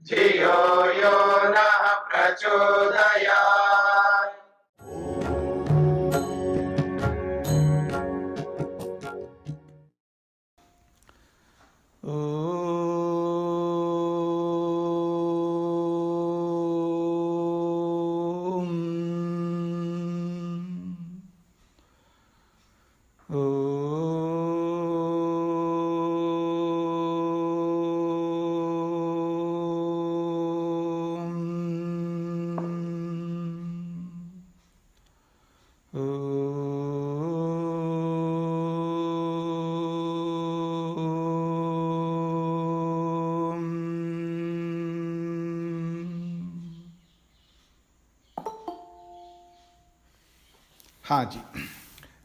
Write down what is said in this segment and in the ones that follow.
धियो यो नः प्रचोदयात्। हाँ जी,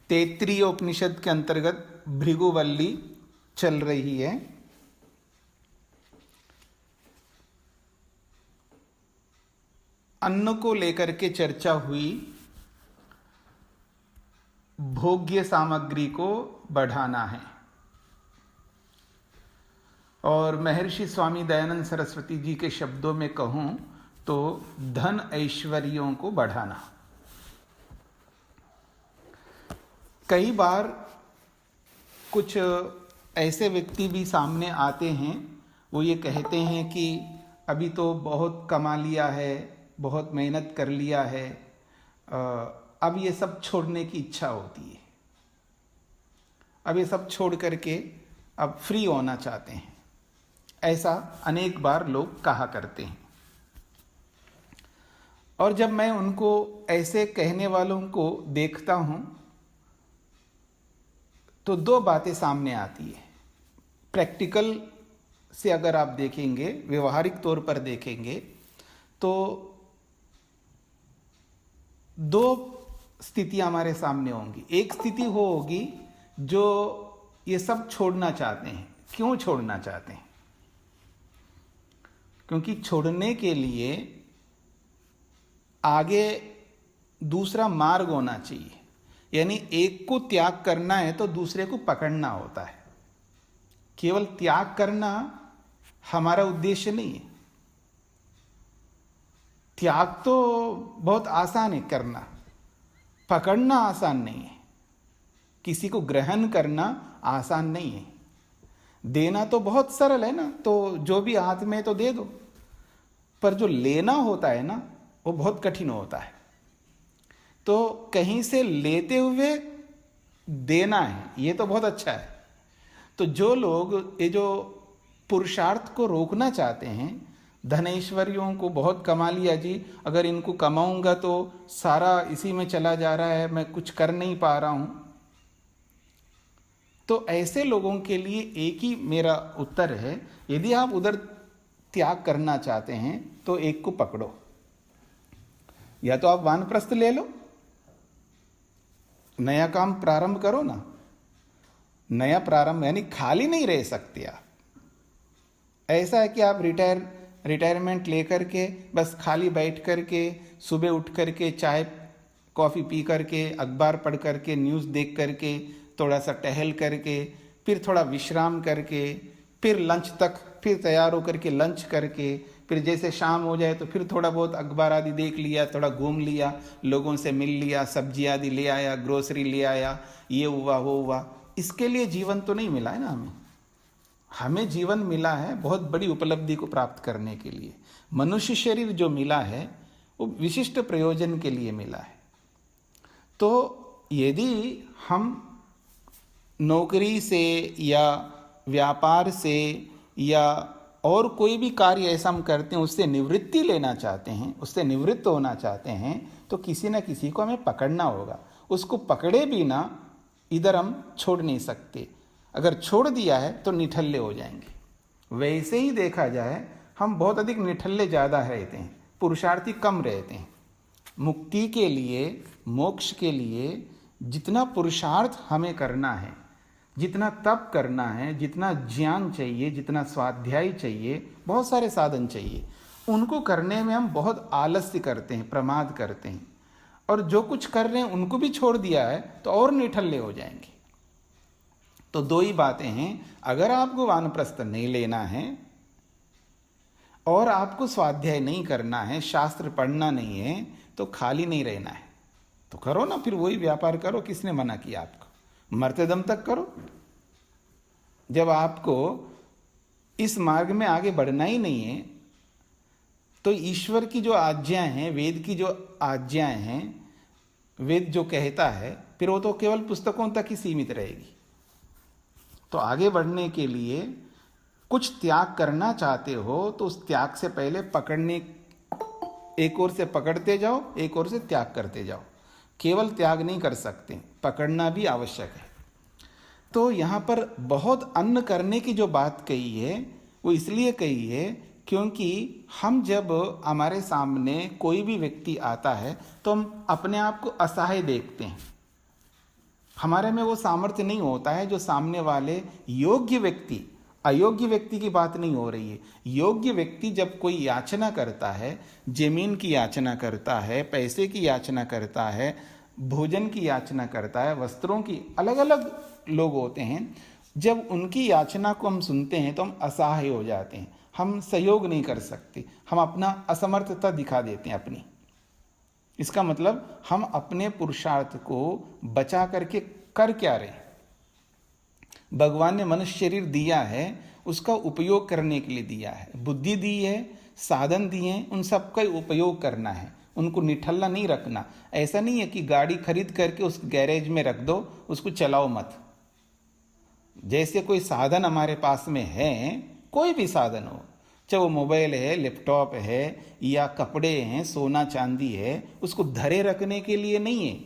तैत्तिरीय उपनिषद के अंतर्गत भृगुवल्ली चल रही है। अन्न को लेकर के चर्चा हुई, भोग्य सामग्री को बढ़ाना है। और महर्षि स्वामी दयानंद सरस्वती जी के शब्दों में कहूं तो धन ऐश्वर्यों को बढ़ाना। कई बार कुछ ऐसे व्यक्ति भी सामने आते हैं, वो ये कहते हैं कि अभी तो बहुत कमा लिया है, बहुत मेहनत कर लिया है, अब ये सब छोड़ने की इच्छा होती है, अब ये सब छोड़ करके अब फ्री होना चाहते हैं। ऐसा अनेक बार लोग कहा करते हैं। और जब मैं उनको ऐसे कहने वालों को देखता हूं तो दो बातें सामने आती है। प्रैक्टिकल से अगर आप देखेंगे, व्यवहारिक तौर पर देखेंगे तो दो स्थितियां हमारे सामने होंगी। एक स्थिति वो होगी जो ये सब छोड़ना चाहते हैं। क्यों छोड़ना चाहते हैं? क्योंकि छोड़ने के लिए आगे दूसरा मार्ग होना चाहिए। यानी एक को त्याग करना है तो दूसरे को पकड़ना होता है। केवल त्याग करना हमारा उद्देश्य नहीं है। त्याग तो बहुत आसान है करना, पकड़ना आसान नहीं है। किसी को ग्रहण करना आसान नहीं है। देना तो बहुत सरल है ना, तो जो भी हाथ में तो दे दो, पर जो लेना होता है ना वो बहुत कठिन होता है। तो कहीं से लेते हुए देना है, ये तो बहुत अच्छा है। तो जो लोग ये जो पुरुषार्थ को रोकना चाहते हैं, धनेश्वरियों को बहुत कमा लिया जी, अगर इनको कमाऊंगा तो सारा इसी में चला जा रहा है, मैं कुछ कर नहीं पा रहा हूं, तो ऐसे लोगों के लिए एक ही मेरा उत्तर है, यदि आप उधर त्याग करना चाहते हैं तो एक को पकड़ो। या तो आप वानप्रस्थ ले लो, नया काम प्रारंभ करो ना। नया प्रारंभ यानी खाली नहीं रह सकते आप। ऐसा है कि आप रिटायरमेंट लेकर के बस खाली बैठ करके, सुबह उठ करके चाय कॉफ़ी पी करके, अखबार पढ़ करके, न्यूज़ देख करके, थोड़ा सा टहल करके, फिर थोड़ा विश्राम करके, फिर लंच तक, फिर तैयार होकर के लंच करके, फिर जैसे शाम हो जाए तो फिर थोड़ा बहुत अखबार आदि देख लिया, थोड़ा घूम लिया, लोगों से मिल लिया, सब्जी आदि ले आया, ग्रोसरी ले आया, ये हुआ वो हुआ। इसके लिए जीवन तो नहीं मिला है ना हमें। हमें जीवन मिला है बहुत बड़ी उपलब्धि को प्राप्त करने के लिए। मनुष्य शरीर जो मिला है वो विशिष्ट प्रयोजन के लिए मिला है। तो यदि हम नौकरी से या व्यापार से या और कोई भी कार्य ऐसा हम करते हैं, उससे निवृत्ति लेना चाहते हैं, उससे निवृत्त होना चाहते हैं, तो किसी न किसी को हमें पकड़ना होगा। उसको पकड़े बिना इधर हम छोड़ नहीं सकते। अगर छोड़ दिया है तो निठल्ले हो जाएंगे। वैसे ही देखा जाए, हम बहुत अधिक निठल्ले ज़्यादा रहते हैं, पुरुषार्थी कम रहते हैं। मुक्ति के लिए, मोक्ष के लिए जितना पुरुषार्थ हमें करना है, जितना तप करना है, जितना ज्ञान चाहिए, जितना स्वाध्याय चाहिए, बहुत सारे साधन चाहिए, उनको करने में हम बहुत आलस्य करते हैं, प्रमाद करते हैं। और जो कुछ कर रहे हैं उनको भी छोड़ दिया है तो और निठल्ले हो जाएंगे। तो दो ही बातें हैं। अगर आपको वानप्रस्थ नहीं लेना है, और आपको स्वाध्याय नहीं करना है, शास्त्र पढ़ना नहीं है, तो खाली नहीं रहना है, तो करो ना, फिर वही व्यापार करो। किसने मना किया आपको? मरते दम तक करो। जब आपको इस मार्ग में आगे बढ़ना ही नहीं है, तो ईश्वर की जो आज्ञाएं हैं, वेद की जो आज्ञाएं हैं, वेद जो कहता है, फिर वो तो केवल पुस्तकों तक ही सीमित रहेगी। तो आगे बढ़ने के लिए कुछ त्याग करना चाहते हो, तो उस त्याग से पहले पकड़ने, एक ओर से पकड़ते जाओ, एक ओर से त्याग करते जाओ। केवल त्याग नहीं कर सकते, पकड़ना भी आवश्यक है। तो यहाँ पर बहुत अन्न करने की जो बात कही है, वो इसलिए कही है क्योंकि हम जब हमारे सामने कोई भी व्यक्ति आता है, तो हम अपने आप को असहाय देखते हैं। हमारे में वो सामर्थ्य नहीं होता है जो सामने वाले योग्य व्यक्ति, अयोग्य व्यक्ति की बात नहीं हो रही है। योग्य व्यक्ति जब कोई याचना करता है, जमीन की याचना करता है, पैसे की याचना करता है, भोजन की याचना करता है, वस्त्रों की, अलग अलग लोग होते हैं, जब उनकी याचना को हम सुनते हैं तो हम असहाय हो जाते हैं, हम सहयोग नहीं कर सकते, हम अपना असमर्थता दिखा देते हैं अपनी। इसका मतलब हम अपने पुरुषार्थ को बचा करके कर क्या रहे? भगवान ने मनुष्य शरीर दिया है, उसका उपयोग करने के लिए दिया है, बुद्धि दी है, साधन दिए हैं, उन सब का उपयोग करना है, उनको निठल्ला नहीं रखना। ऐसा नहीं है कि गाड़ी खरीद करके उस गैरेज में रख दो, उसको चलाओ मत। जैसे कोई साधन हमारे पास में है, कोई भी साधन हो, चाहे वो मोबाइल है, लैपटॉप है, या कपड़े हैं, सोना चांदी है, उसको धरे रखने के लिए नहीं है,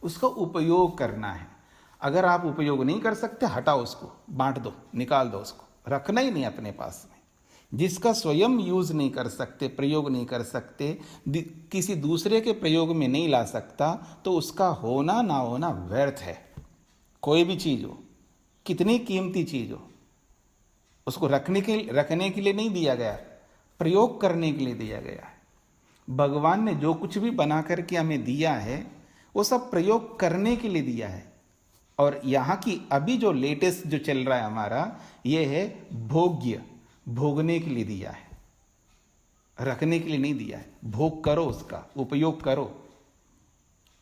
उसका उपयोग करना है। अगर आप उपयोग नहीं कर सकते, हटाओ उसको, बांट दो, निकाल दो उसको, रखना ही नहीं अपने पास में। जिसका स्वयं यूज नहीं कर सकते, प्रयोग नहीं कर सकते, किसी दूसरे के प्रयोग में नहीं ला सकता, तो उसका होना ना होना व्यर्थ है। कोई भी चीज हो, कितनी कीमती चीज हो, उसको रखने के लिए नहीं दिया गया, प्रयोग करने के लिए दिया गया है। भगवान ने जो कुछ भी बना करके हमें दिया है, वो सब प्रयोग करने के लिए दिया है। और यहाँ की अभी जो लेटेस्ट जो चल रहा है हमारा, ये है भोग्य, भोगने के लिए दिया है, रखने के लिए नहीं दिया है। भोग करो, उसका उपयोग करो,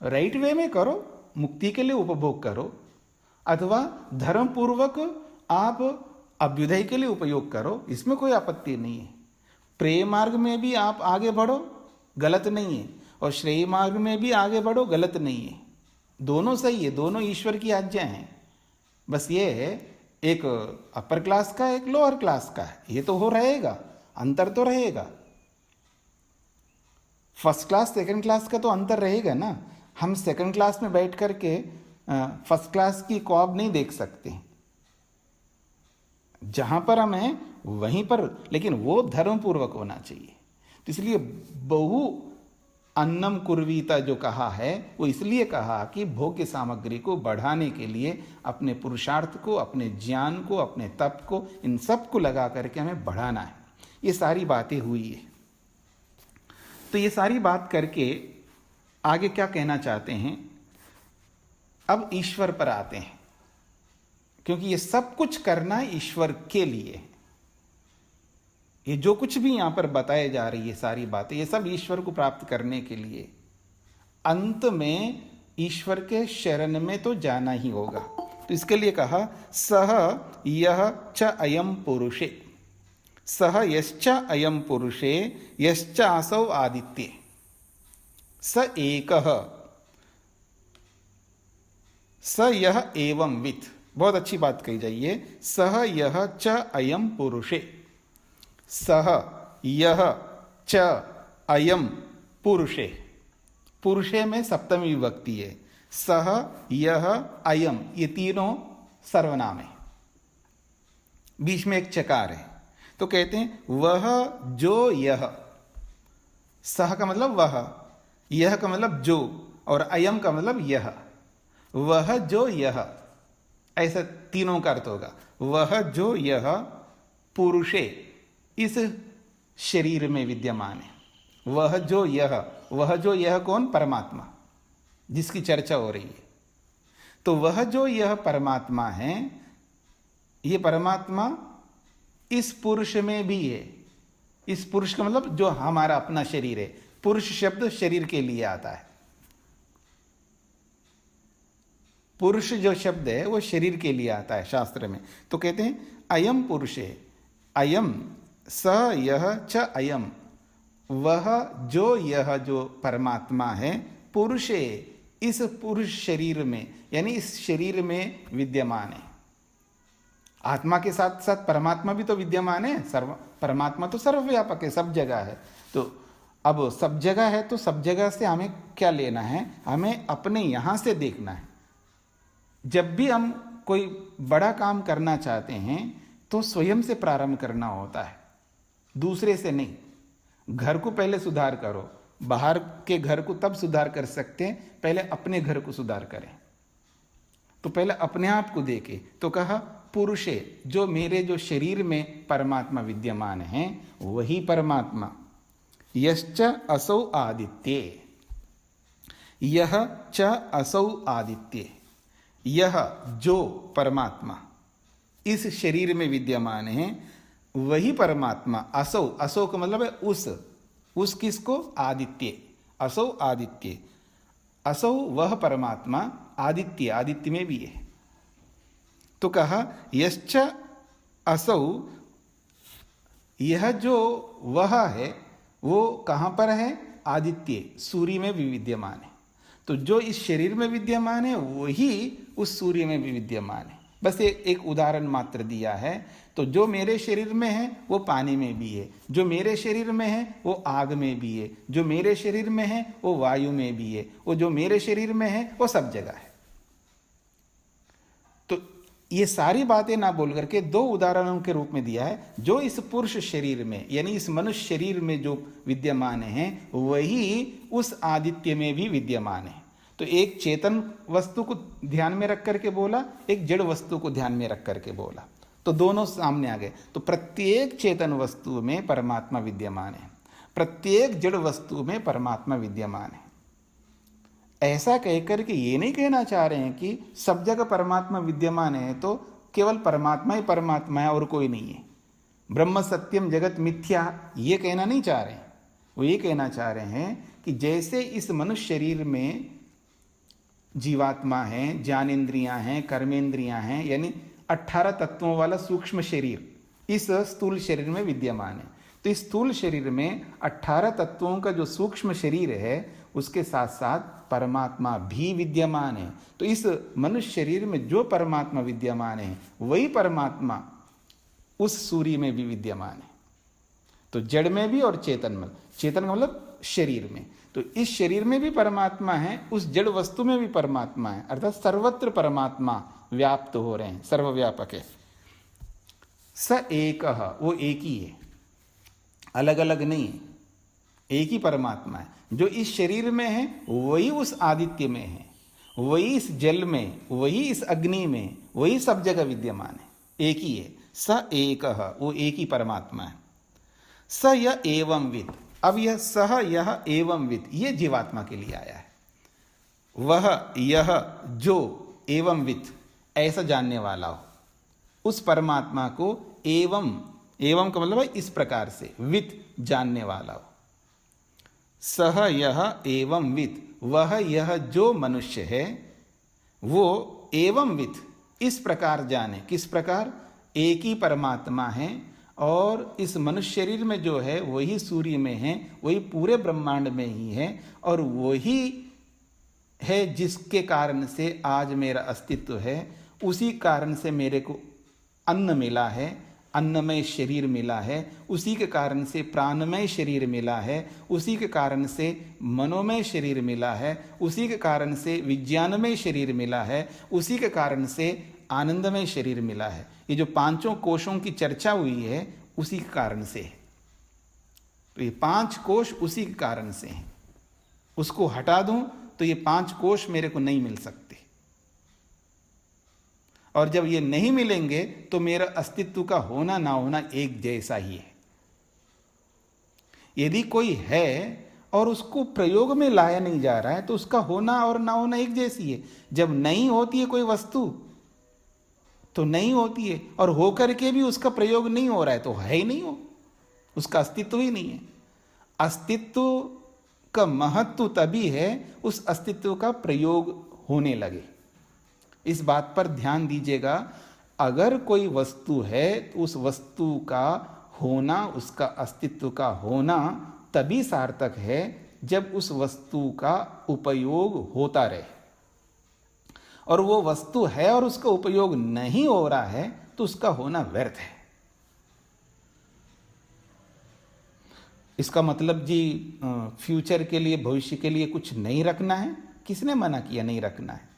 राइट वे में करो, मुक्ति के लिए उपभोग करो, अथवा धर्म पूर्वक आप अभ्युदय के लिए उपयोग करो, इसमें कोई आपत्ति नहीं है। प्रेम मार्ग में भी आप आगे बढ़ो, गलत नहीं है, और श्रेय मार्ग में भी आगे बढ़ो, गलत नहीं है। दोनों सही है, दोनों ईश्वर की आज्ञा है। बस ये है, एक अपर क्लास का, एक लोअर क्लास का है, ये तो हो रहेगा, अंतर तो रहेगा। फर्स्ट क्लास सेकंड क्लास का तो अंतर रहेगा ना। हम सेकंड क्लास में बैठ करके फर्स्ट क्लास की ख्वाब नहीं देख सकते। जहां पर हम हैं वहीं पर, लेकिन वो धर्म पूर्वक होना चाहिए। तो इसलिए बहु अन्नम कुर्वीता जो कहा है, वो इसलिए कहा कि भोग्य सामग्री को बढ़ाने के लिए अपने पुरुषार्थ को, अपने ज्ञान को, अपने तप को, इन सब को लगा करके हमें बढ़ाना है। ये सारी बातें हुई है। तो ये सारी बात करके आगे क्या कहना चाहते हैं, अब ईश्वर पर आते हैं, क्योंकि ये सब कुछ करना ईश्वर के लिए। ये जो कुछ भी यहां पर बताए जा रही है सारी बातें, ये सब ईश्वर को प्राप्त करने के लिए। अंत में ईश्वर के शरण में तो जाना ही होगा। तो इसके लिए कहा सह यह च अयम पुरुषे, सह यश्च अयम पुरुषे यश्च असौ आदित्ये स एकः स यह एवं वित्। बहुत अच्छी बात कही जाइए। सह यह च अयम पुरुषे, सह यह च अयम पुरुषे, पुरुषे में सप्तमी विभक्ति है। सह यह अयम, ये तीनों सर्वनाम है, बीच में एक चकार है। तो कहते हैं वह जो यह, सह का मतलब वह, यह का मतलब जो, और अयम का मतलब यह। वह जो यह, ऐसा तीनों का अर्थ होगा। वह जो यह पुरुषे, इस शरीर में विद्यमान है। वह जो यह, वह जो यह कौन? परमात्मा, जिसकी चर्चा हो रही है। तो वह जो यह परमात्मा है, ये परमात्मा इस पुरुष में भी है, इस पुरुष का मतलब जो हमारा अपना शरीर है। पुरुष शब्द शरीर के लिए आता है। पुरुष जो शब्द है वो शरीर के लिए आता है शास्त्र में। तो कहते हैं अयम पुरुषे, अयम स यह च अयम, वह जो यह जो परमात्मा है, पुरुषे इस पुरुष शरीर में, यानी इस शरीर में विद्यमान है। आत्मा के साथ साथ परमात्मा भी तो विद्यमान है। परमात्मा तो सर्वव्यापक है, सब जगह है। तो अब सब जगह है तो सब जगह से हमें क्या लेना है? हमें अपने यहाँ से देखना है। जब भी हम कोई बड़ा काम करना चाहते हैं तो स्वयं से प्रारंभ करना होता है, दूसरे से नहीं। घर को पहले सुधार करो, बाहर के घर को तब सुधार कर सकते हैं, पहले अपने घर को सुधार करें। तो पहले अपने आप को देखे। तो कहा पुरुषे, जो मेरे जो शरीर में परमात्मा विद्यमान है वही परमात्मा। यश्च असौ आदित्ये, यह च असौ आदित्ये, यह जो परमात्मा इस शरीर में विद्यमान है वही परमात्मा। असौ, असौ का मतलब है उस किसको? आदित्य। असौ आदित्य, असौ वह परमात्मा, आदित्य, आदित्य में भी है। तो कहा यश्च असौ, यह जो वह है वो कहाँ पर है? आदित्य, सूर्य में भी विद्यमान है। तो जो इस शरीर में विद्यमान है वही उस सूर्य में भी विद्यमान है। बस एक उदाहरण मात्र दिया है। तो जो मेरे शरीर में है वो पानी में भी है, जो मेरे शरीर में है वो आग में भी है, जो मेरे शरीर में है वो वायु में भी है, वो जो मेरे शरीर में है वो सब जगह है। तो ये सारी बातें ना बोल करके दो उदाहरणों के रूप में दिया है। जो इस पुरुष शरीर में यानी इस मनुष्य शरीर में जो विद्यमान है वही उस आदित्य में भी विद्यमान है। तो एक चेतन वस्तु को ध्यान में रख करके बोला, एक जड़ वस्तु को ध्यान में रख करके बोला, तो दोनों सामने आ गए। तो प्रत्येक चेतन वस्तु में परमात्मा विद्यमान है, प्रत्येक जड़ वस्तु में परमात्मा विद्यमान है। ऐसा कहकर के ये नहीं कहना चाह रहे हैं कि सब जगह परमात्मा विद्यमान है तो केवल परमात्मा ही परमात्मा है और कोई नहीं है, ब्रह्म सत्यम जगत मिथ्या, ये कहना नहीं चाह रहे हैं। वो ये कहना चाह रहे हैं कि जैसे इस मनुष्य शरीर में जीवात्मा है, ज्ञानेन्द्रियां हैं, कर्मेंद्रियां हैं, यानी 18 तत्वों वाला सूक्ष्म शरीर इस स्थूल शरीर में विद्यमान है। तो इस स्थूल शरीर में 18 तत्वों का जो सूक्ष्म शरीर है उसके साथ साथ परमात्मा भी विद्यमान है। तो इस मनुष्य शरीर में जो परमात्मा विद्यमान है वही परमात्मा उस सूर्य में भी विद्यमान है। तो जड़ में भी और चेतन में, चेतन का मतलब शरीर में। तो इस शरीर में भी परमात्मा है, उस जड़ वस्तु में भी परमात्मा है, अर्थात सर्वत्र परमात्मा व्याप्त हो रहे हैं, सर्वव्यापक है। स एक, वो एक ही है, अलग अलग नहीं है, एक ही परमात्मा है। जो इस शरीर में है वही उस आदित्य में है, वही इस जल में, वही इस अग्नि में, वही सब जगह विद्यमान है, एक ही है। स एक, वो एक ही परमात्मा है। स य एवं विद, अब यह सह यह एवं विद ये जीवात्मा के लिए आया है। वह यह जो एवं विद ऐसा जानने वाला हो, उस परमात्मा को एवं, एवं का मतलब है इस प्रकार से, विद जानने वाला हो। सह यह एवं विद, वह यह जो मनुष्य है वो एवं विद इस प्रकार जाने, किस प्रकार? एक ही परमात्मा है और इस मनुष्य शरीर में जो है वही सूर्य में है, वही पूरे ब्रह्मांड में ही है, और वही है जिसके कारण से आज मेरा अस्तित्व है। उसी कारण से मेरे को अन्न मिला है, अन्नमय शरीर मिला है, उसी के कारण से प्राणमय शरीर मिला है, उसी के कारण से मनोमय शरीर मिला है, उसी के कारण से विज्ञानमय शरीर मिला है, उसी के कारण से आनंदमय शरीर मिला है। ये जो पांचों कोशों की चर्चा हुई है उसी के कारण से है। तो ये 5 कोश उसी के कारण से हैं। उसको हटा दूं तो ये 5 कोश मेरे को नहीं मिल सकते, और जब ये नहीं मिलेंगे तो मेरा अस्तित्व का होना ना होना एक जैसा ही है। यदि कोई है और उसको प्रयोग में लाया नहीं जा रहा है तो उसका होना और ना होना एक जैसी है। जब नहीं होती है कोई वस्तु तो नहीं होती है, और होकर के भी उसका प्रयोग नहीं हो रहा है तो है ही नहीं हो। उसका अस्तित्व ही नहीं है। अस्तित्व का महत्व तभी है उस अस्तित्व का प्रयोग होने लगे। इस बात पर ध्यान दीजिएगा, अगर कोई वस्तु है तो उस वस्तु का होना, उसका अस्तित्व का होना तभी सार्थक है जब उस वस्तु का उपयोग होता रहे। और वो वस्तु है और उसका उपयोग नहीं हो रहा है तो उसका होना व्यर्थ है। इसका मतलब जी फ्यूचर के लिए, भविष्य के लिए कुछ नहीं रखना है? किसने मना किया नहीं रखना है?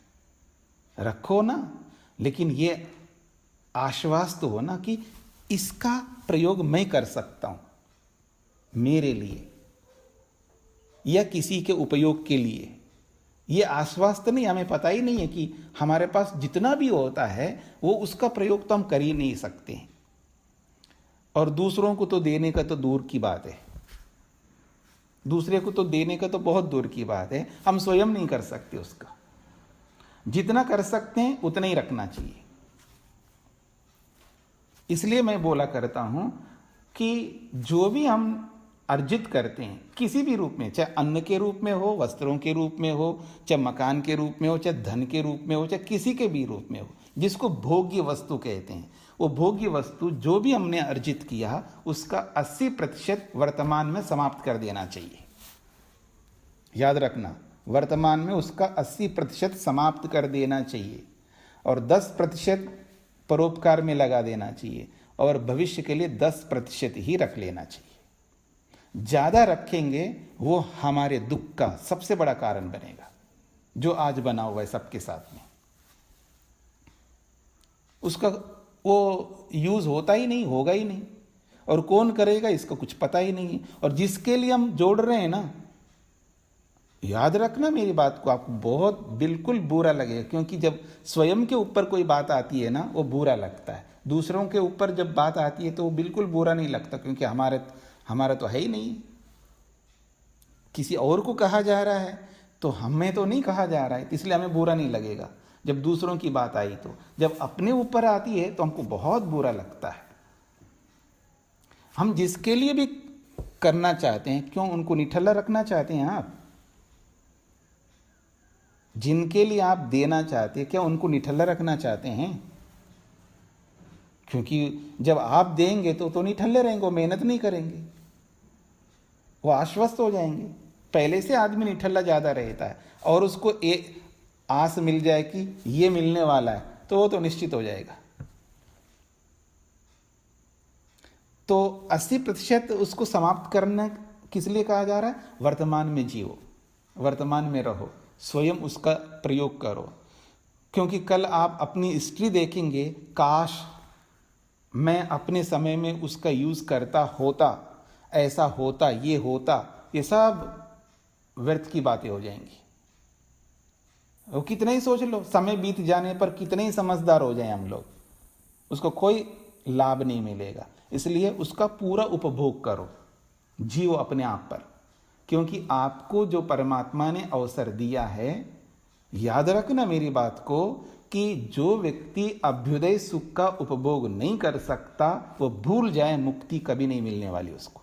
रखो ना, लेकिन ये आश्वास तो हो ना कि इसका प्रयोग मैं कर सकता हूं मेरे लिए या किसी के उपयोग के लिए। ये आश्वास तो नहीं, हमें पता ही नहीं है कि हमारे पास जितना भी होता है वो उसका प्रयोग तो हम कर ही नहीं सकते। और दूसरों को तो देने का तो दूर की बात है, दूसरे को तो देने का तो बहुत दूर की बात है, हम स्वयं नहीं कर सकते उसका। जितना कर सकते हैं उतना ही रखना चाहिए। इसलिए मैं बोला करता हूं कि जो भी हम अर्जित करते हैं किसी भी रूप में, चाहे अन्न के रूप में हो, वस्त्रों के रूप में हो, चाहे मकान के रूप में हो, चाहे धन के रूप में हो, चाहे किसी के भी रूप में हो, जिसको भोग्य वस्तु कहते हैं, वो भोग्य वस्तु जो भी हमने अर्जित किया उसका 80% वर्तमान में समाप्त कर देना चाहिए। याद रखना, वर्तमान में उसका 80% समाप्त कर देना चाहिए और 10% परोपकार में लगा देना चाहिए और भविष्य के लिए 10% ही रख लेना चाहिए। ज़्यादा रखेंगे वो हमारे दुख का सबसे बड़ा कारण बनेगा, जो आज बना हुआ है सबके साथ में। उसका वो यूज़ होता ही नहीं, होगा ही नहीं, और कौन करेगा इसका कुछ पता ही नहीं है। और जिसके लिए हम जोड़ रहे हैं ना, याद रखना मेरी बात को, आपको बहुत बिल्कुल बुरा लगेगा, क्योंकि जब स्वयं के ऊपर कोई बात आती है ना वो बुरा लगता है। दूसरों के ऊपर जब बात आती है तो वो बिल्कुल बुरा नहीं लगता, क्योंकि हमारा तो है ही नहीं। किसी और को कहा जा रहा है तो हमें तो नहीं कहा जा रहा है, इसलिए हमें बुरा नहीं लगेगा। जब दूसरों की बात आई तो, जब अपने ऊपर आती है तो हमको बहुत बुरा लगता है। हम जिसके लिए भी करना चाहते हैं, क्यों उनको निठल्ला रखना चाहते हैं आप? जिनके लिए आप देना चाहते हैं, क्या उनको निठल्ला रखना चाहते हैं? क्योंकि जब आप देंगे तो निठल्ले रहेंगे, वो मेहनत नहीं करेंगे, वो आश्वस्त हो जाएंगे। पहले से आदमी निठल्ला ज़्यादा रहता है और उसको एक आस मिल जाए कि ये मिलने वाला है तो वो तो निश्चित हो जाएगा। तो 80% उसको समाप्त करना किस लिए कहा जा रहा है? वर्तमान में जियो, वर्तमान में रहो, स्वयं उसका प्रयोग करो। क्योंकि कल आप अपनी हिस्ट्री देखेंगे, काश मैं अपने समय में उसका यूज़ करता होता, ऐसा होता, ये सब व्यर्थ की बातें हो जाएंगी। वो कितना ही सोच लो, समय बीत जाने पर कितने ही समझदार हो जाए हम लोग, उसको कोई लाभ नहीं मिलेगा। इसलिए उसका पूरा उपभोग करो, जियो अपने आप पर, क्योंकि आपको जो परमात्मा ने अवसर दिया है, याद रखना मेरी बात को, कि जो व्यक्ति अभ्युदय सुख का उपभोग नहीं कर सकता वो भूल जाए, मुक्ति कभी नहीं मिलने वाली उसको।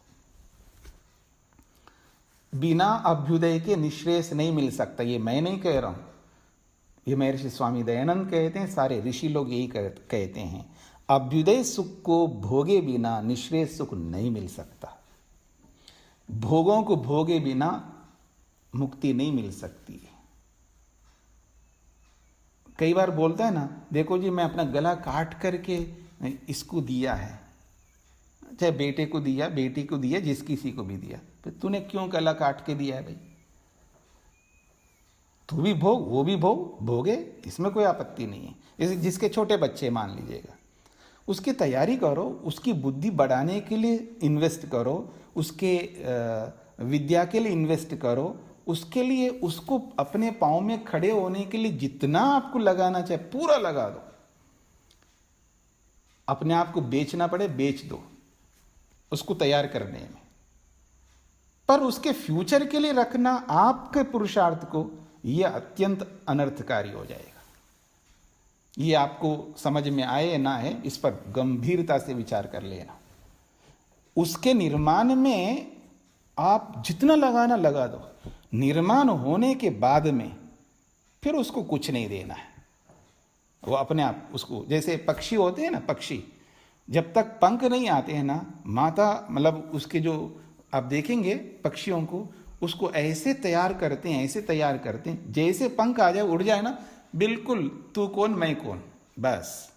बिना अभ्युदय के निश्रेयस नहीं मिल सकता। ये मैं नहीं कह रहा हूं, ये महर्षि स्वामी दयानंद कहते हैं, सारे ऋषि लोग यही कहते हैं, अभ्युदय सुख को भोगे बिना निश्रेयस सुख नहीं मिल सकता। भोगों को भोगे बिना मुक्ति नहीं मिल सकती। कई बार बोलता है ना, देखो जी मैं अपना गला काट करके इसको दिया है, चाहे बेटे को दिया, बेटी को दिया, जिस किसी को भी दिया, तो तूने क्यों गला काट के दिया है भाई? तू भी भोग, वो भी भोगे, इसमें कोई आपत्ति नहीं है। जैसे जिसके छोटे बच्चे मान लीजिएगा, उसकी तैयारी करो, उसकी बुद्धि बढ़ाने के लिए इन्वेस्ट करो, उसके विद्या के लिए इन्वेस्ट करो, उसके लिए उसको अपने पाँव में खड़े होने के लिए जितना आपको लगाना चाहे पूरा लगा दो। अपने आप को बेचना पड़े बेच दो उसको तैयार करने में, पर उसके फ्यूचर के लिए रखना आपके पुरुषार्थ को, यह अत्यंत अनर्थकारी हो जाएगा। ये आपको समझ में आए ना है, इस पर गंभीरता से विचार कर लेना। उसके निर्माण में आप जितना लगाना लगा दो, निर्माण होने के बाद में फिर उसको कुछ नहीं देना है। वो अपने आप उसको, जैसे पक्षी होते हैं ना, पक्षी जब तक पंख नहीं आते हैं ना, माता मतलब उसके जो आप देखेंगे पक्षियों को, उसको ऐसे तैयार करते हैं, ऐसे तैयार करते हैं, जैसे पंख आ जाए, उड़ जाए ना, बिल्कुल तू कौन मैं कौन, बस।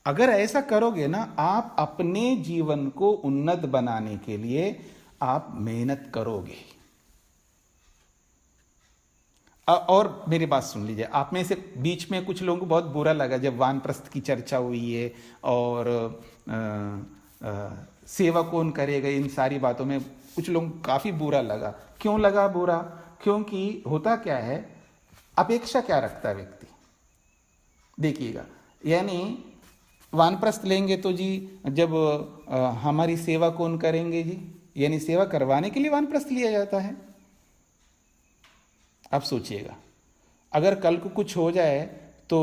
अगर ऐसा करोगे ना, आप अपने जीवन को उन्नत बनाने के लिए आप मेहनत करोगे। और मेरी बात सुन लीजिए, आप में से बीच में कुछ लोगों को बहुत बुरा लगा जब वानप्रस्थ की चर्चा हुई है और सेवा कौन करेगा, इन सारी बातों में कुछ लोगों को काफ़ी बुरा लगा। क्यों लगा बुरा? क्योंकि होता क्या है, अपेक्षा क्या रखता है व्यक्ति, देखिएगा। यानी वानप्रस्थ लेंगे तो जी जब हमारी सेवा कौन करेंगे जी, यानी सेवा करवाने के लिए वानप्रस्थ लिया जाता है। अब सोचिएगा, अगर कल को कुछ हो जाए तो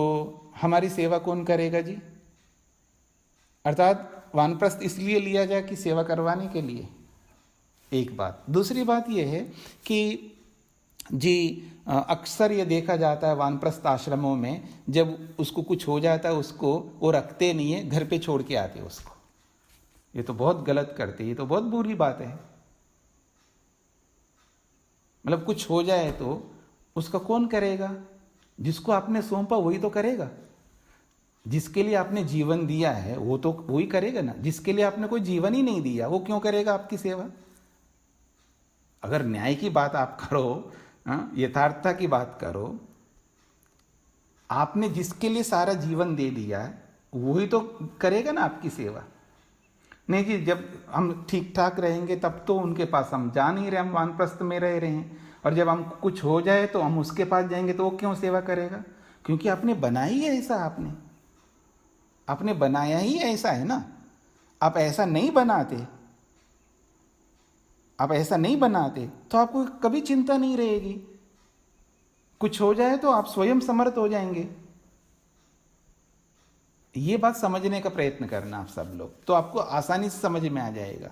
हमारी सेवा कौन करेगा जी? अर्थात वानप्रस्थ इसलिए लिया जाए कि सेवा करवाने के लिए, एक बात। दूसरी बात यह है कि जी अक्सर ये देखा जाता है वानप्रस्थ आश्रमों में, जब उसको कुछ हो जाता है उसको वो रखते नहीं है, घर पे छोड़ के आते उसको। ये तो बहुत गलत करते, ये तो बहुत बुरी बात है। मतलब कुछ हो जाए तो उसका कौन करेगा? जिसको आपने सौंपा वही तो करेगा। जिसके लिए आपने जीवन दिया है वो तो वही करेगा ना। जिसके लिए आपने कोई जीवन ही नहीं दिया वो क्यों करेगा आपकी सेवा? अगर न्याय की बात आप करो, यथार्थता की बात करो, आपने जिसके लिए सारा जीवन दे दिया है वही तो करेगा ना आपकी सेवा। नहीं जी, जब हम ठीक ठाक रहेंगे तब तो उनके पास हम जा नहीं रहे, हम वानप्रस्थ में रह रहे हैं, और जब हम कुछ हो जाए तो हम उसके पास जाएंगे तो वो क्यों सेवा करेगा? क्योंकि आपने बनाया ही ऐसा, आपने बनाया ही ऐसा है ना। आप ऐसा नहीं बनाते तो आपको कभी चिंता नहीं रहेगी। कुछ हो जाए तो आप स्वयं समर्थ हो जाएंगे। ये बात समझने का प्रयत्न करना आप सब लोग, तो आपको आसानी से समझ में आ जाएगा।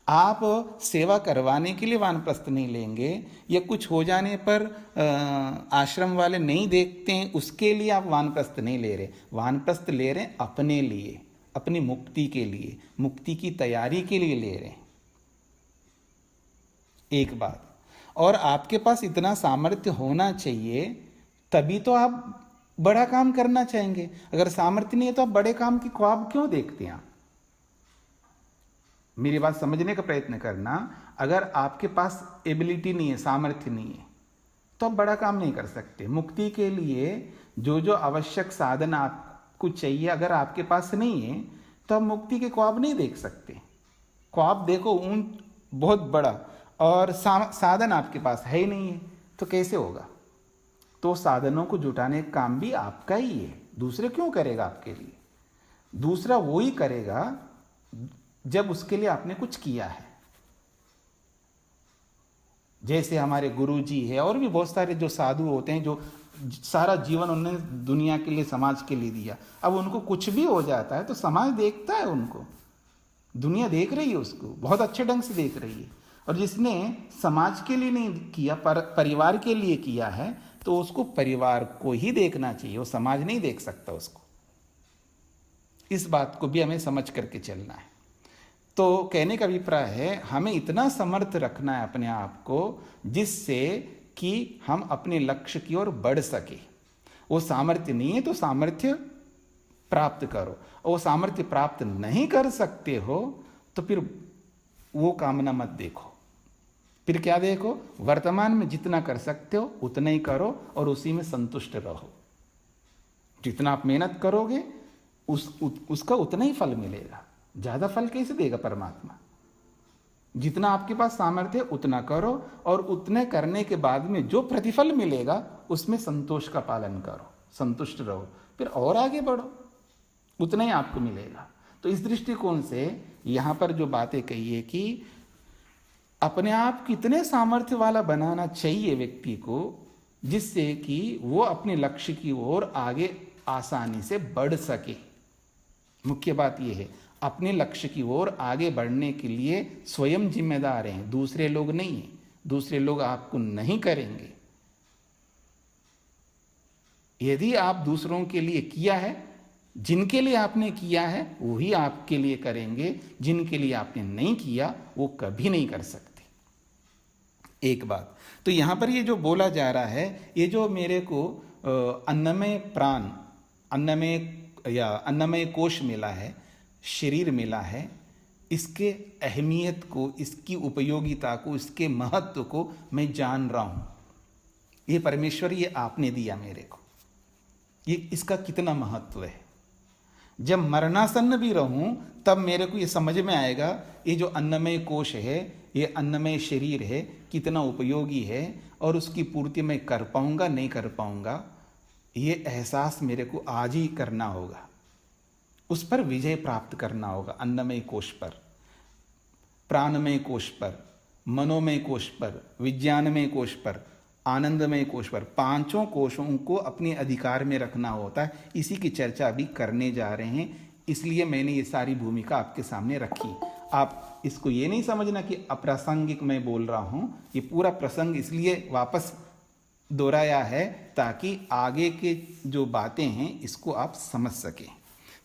आप सेवा करवाने के लिए वानप्रस्थ नहीं लेंगे, या कुछ हो जाने पर आश्रम वाले नहीं देखते हैं उसके लिए आप वानप्रस्थ नहीं ले रहे। वानप्रस्थ ले रहे हैं अपने लिए, अपनी मुक्ति के लिए, मुक्ति की तैयारी के लिए ले रहे हैं, एक बात। और आपके पास इतना सामर्थ्य होना चाहिए, तभी तो आप बड़ा काम करना चाहेंगे। अगर सामर्थ्य नहीं है तो आप बड़े काम की ख्वाब क्यों देखते हैं? मेरी बात समझने का प्रयत्न करना। अगर आपके पास एबिलिटी नहीं है, सामर्थ्य नहीं है, तो आप बड़ा काम नहीं कर सकते। मुक्ति के लिए जो जो आवश्यक साधन आपको चाहिए, अगर आपके पास नहीं है तो आप मुक्ति के ख्वाब नहीं देख सकते। ख्वाब देखो बहुत बड़ा, और साधन आपके पास है ही नहीं है, तो कैसे होगा? तो साधनों को जुटाने का काम भी आपका ही है। दूसरे क्यों करेगा आपके लिए? दूसरा वो ही करेगा जब उसके लिए आपने कुछ किया है। जैसे हमारे गुरुजी है, और भी बहुत सारे जो साधु होते हैं, जो सारा जीवन उन्होंने दुनिया के लिए, समाज के लिए दिया। अब उनको कुछ भी हो जाता है तो समाज देखता है उनको, दुनिया देख रही है उसको, बहुत अच्छे ढंग से देख रही है। और जिसने समाज के लिए नहीं किया, परिवार के लिए किया है, तो उसको परिवार को ही देखना चाहिए, वो समाज नहीं देख सकता उसको। इस बात को भी हमें समझ करके चलना है। तो कहने का अभिप्राय है, हमें इतना समर्थ रखना है अपने आप को, जिससे कि हम अपने लक्ष्य की ओर बढ़ सके। वो सामर्थ्य नहीं है तो सामर्थ्य प्राप्त करो, और वो सामर्थ्य प्राप्त नहीं कर सकते हो तो फिर वो कामना मत देखो। फिर क्या देखो? वर्तमान में जितना कर सकते हो उतना ही करो और उसी में संतुष्ट रहो। जितना आप मेहनत करोगे उसका उतना ही फल मिलेगा। ज़्यादा फल कैसे देगा परमात्मा? जितना आपके पास सामर्थ्य है उतना करो, और उतने करने के बाद में जो प्रतिफल मिलेगा उसमें संतोष का पालन करो, संतुष्ट रहो, फिर और आगे बढ़ो, उतना ही आपको मिलेगा। तो इस दृष्टिकोण से यहाँ पर जो बातें कही है कि अपने आप कितने सामर्थ्य वाला बनाना चाहिए व्यक्ति को, जिससे कि वो अपने लक्ष्य की ओर आगे आसानी से बढ़ सके। मुख्य बात यह है, अपने लक्ष्य की ओर आगे बढ़ने के लिए स्वयं जिम्मेदार हैं, दूसरे लोग नहीं हैं। दूसरे लोग आपको नहीं करेंगे। यदि आप दूसरों के लिए किया है, जिनके लिए आपने किया है वही आपके लिए करेंगे, जिनके लिए आपने नहीं किया वो कभी नहीं कर सकते। एक बात तो यहाँ पर ये जो बोला जा रहा है, ये जो मेरे को अन्नमय प्राण, अन्नमय या अन्नमय कोश मिला है, शरीर मिला है, इसके अहमियत को, इसकी उपयोगिता को, इसके महत्व को मैं जान रहा हूँ। ये परमेश्वर, ये आपने दिया मेरे को, ये इसका कितना महत्व है। जब मरणासन्न भी रहूं तब मेरे को ये समझ में आएगा ये जो अन्नमय कोश है, ये अन्नमय शरीर है, कितना उपयोगी है और उसकी पूर्ति मैं कर पाऊंगा नहीं कर पाऊंगा, ये एहसास मेरे को आज ही करना होगा। उस पर विजय प्राप्त करना होगा। अन्नमय कोश पर, प्राणमय कोश पर, मनोमय कोश पर, विज्ञानमय कोश पर, आनंदमय कोश पर, पांचों कोशों को अपने अधिकार में रखना होता है। इसी की चर्चा अभी करने जा रहे हैं, इसलिए मैंने ये सारी भूमिका आपके सामने रखी। आप इसको ये नहीं समझना कि अप्रासंगिक मैं बोल रहा हूँ, ये पूरा प्रसंग इसलिए वापस दोहराया है ताकि आगे के जो बातें हैं इसको आप समझ सकें।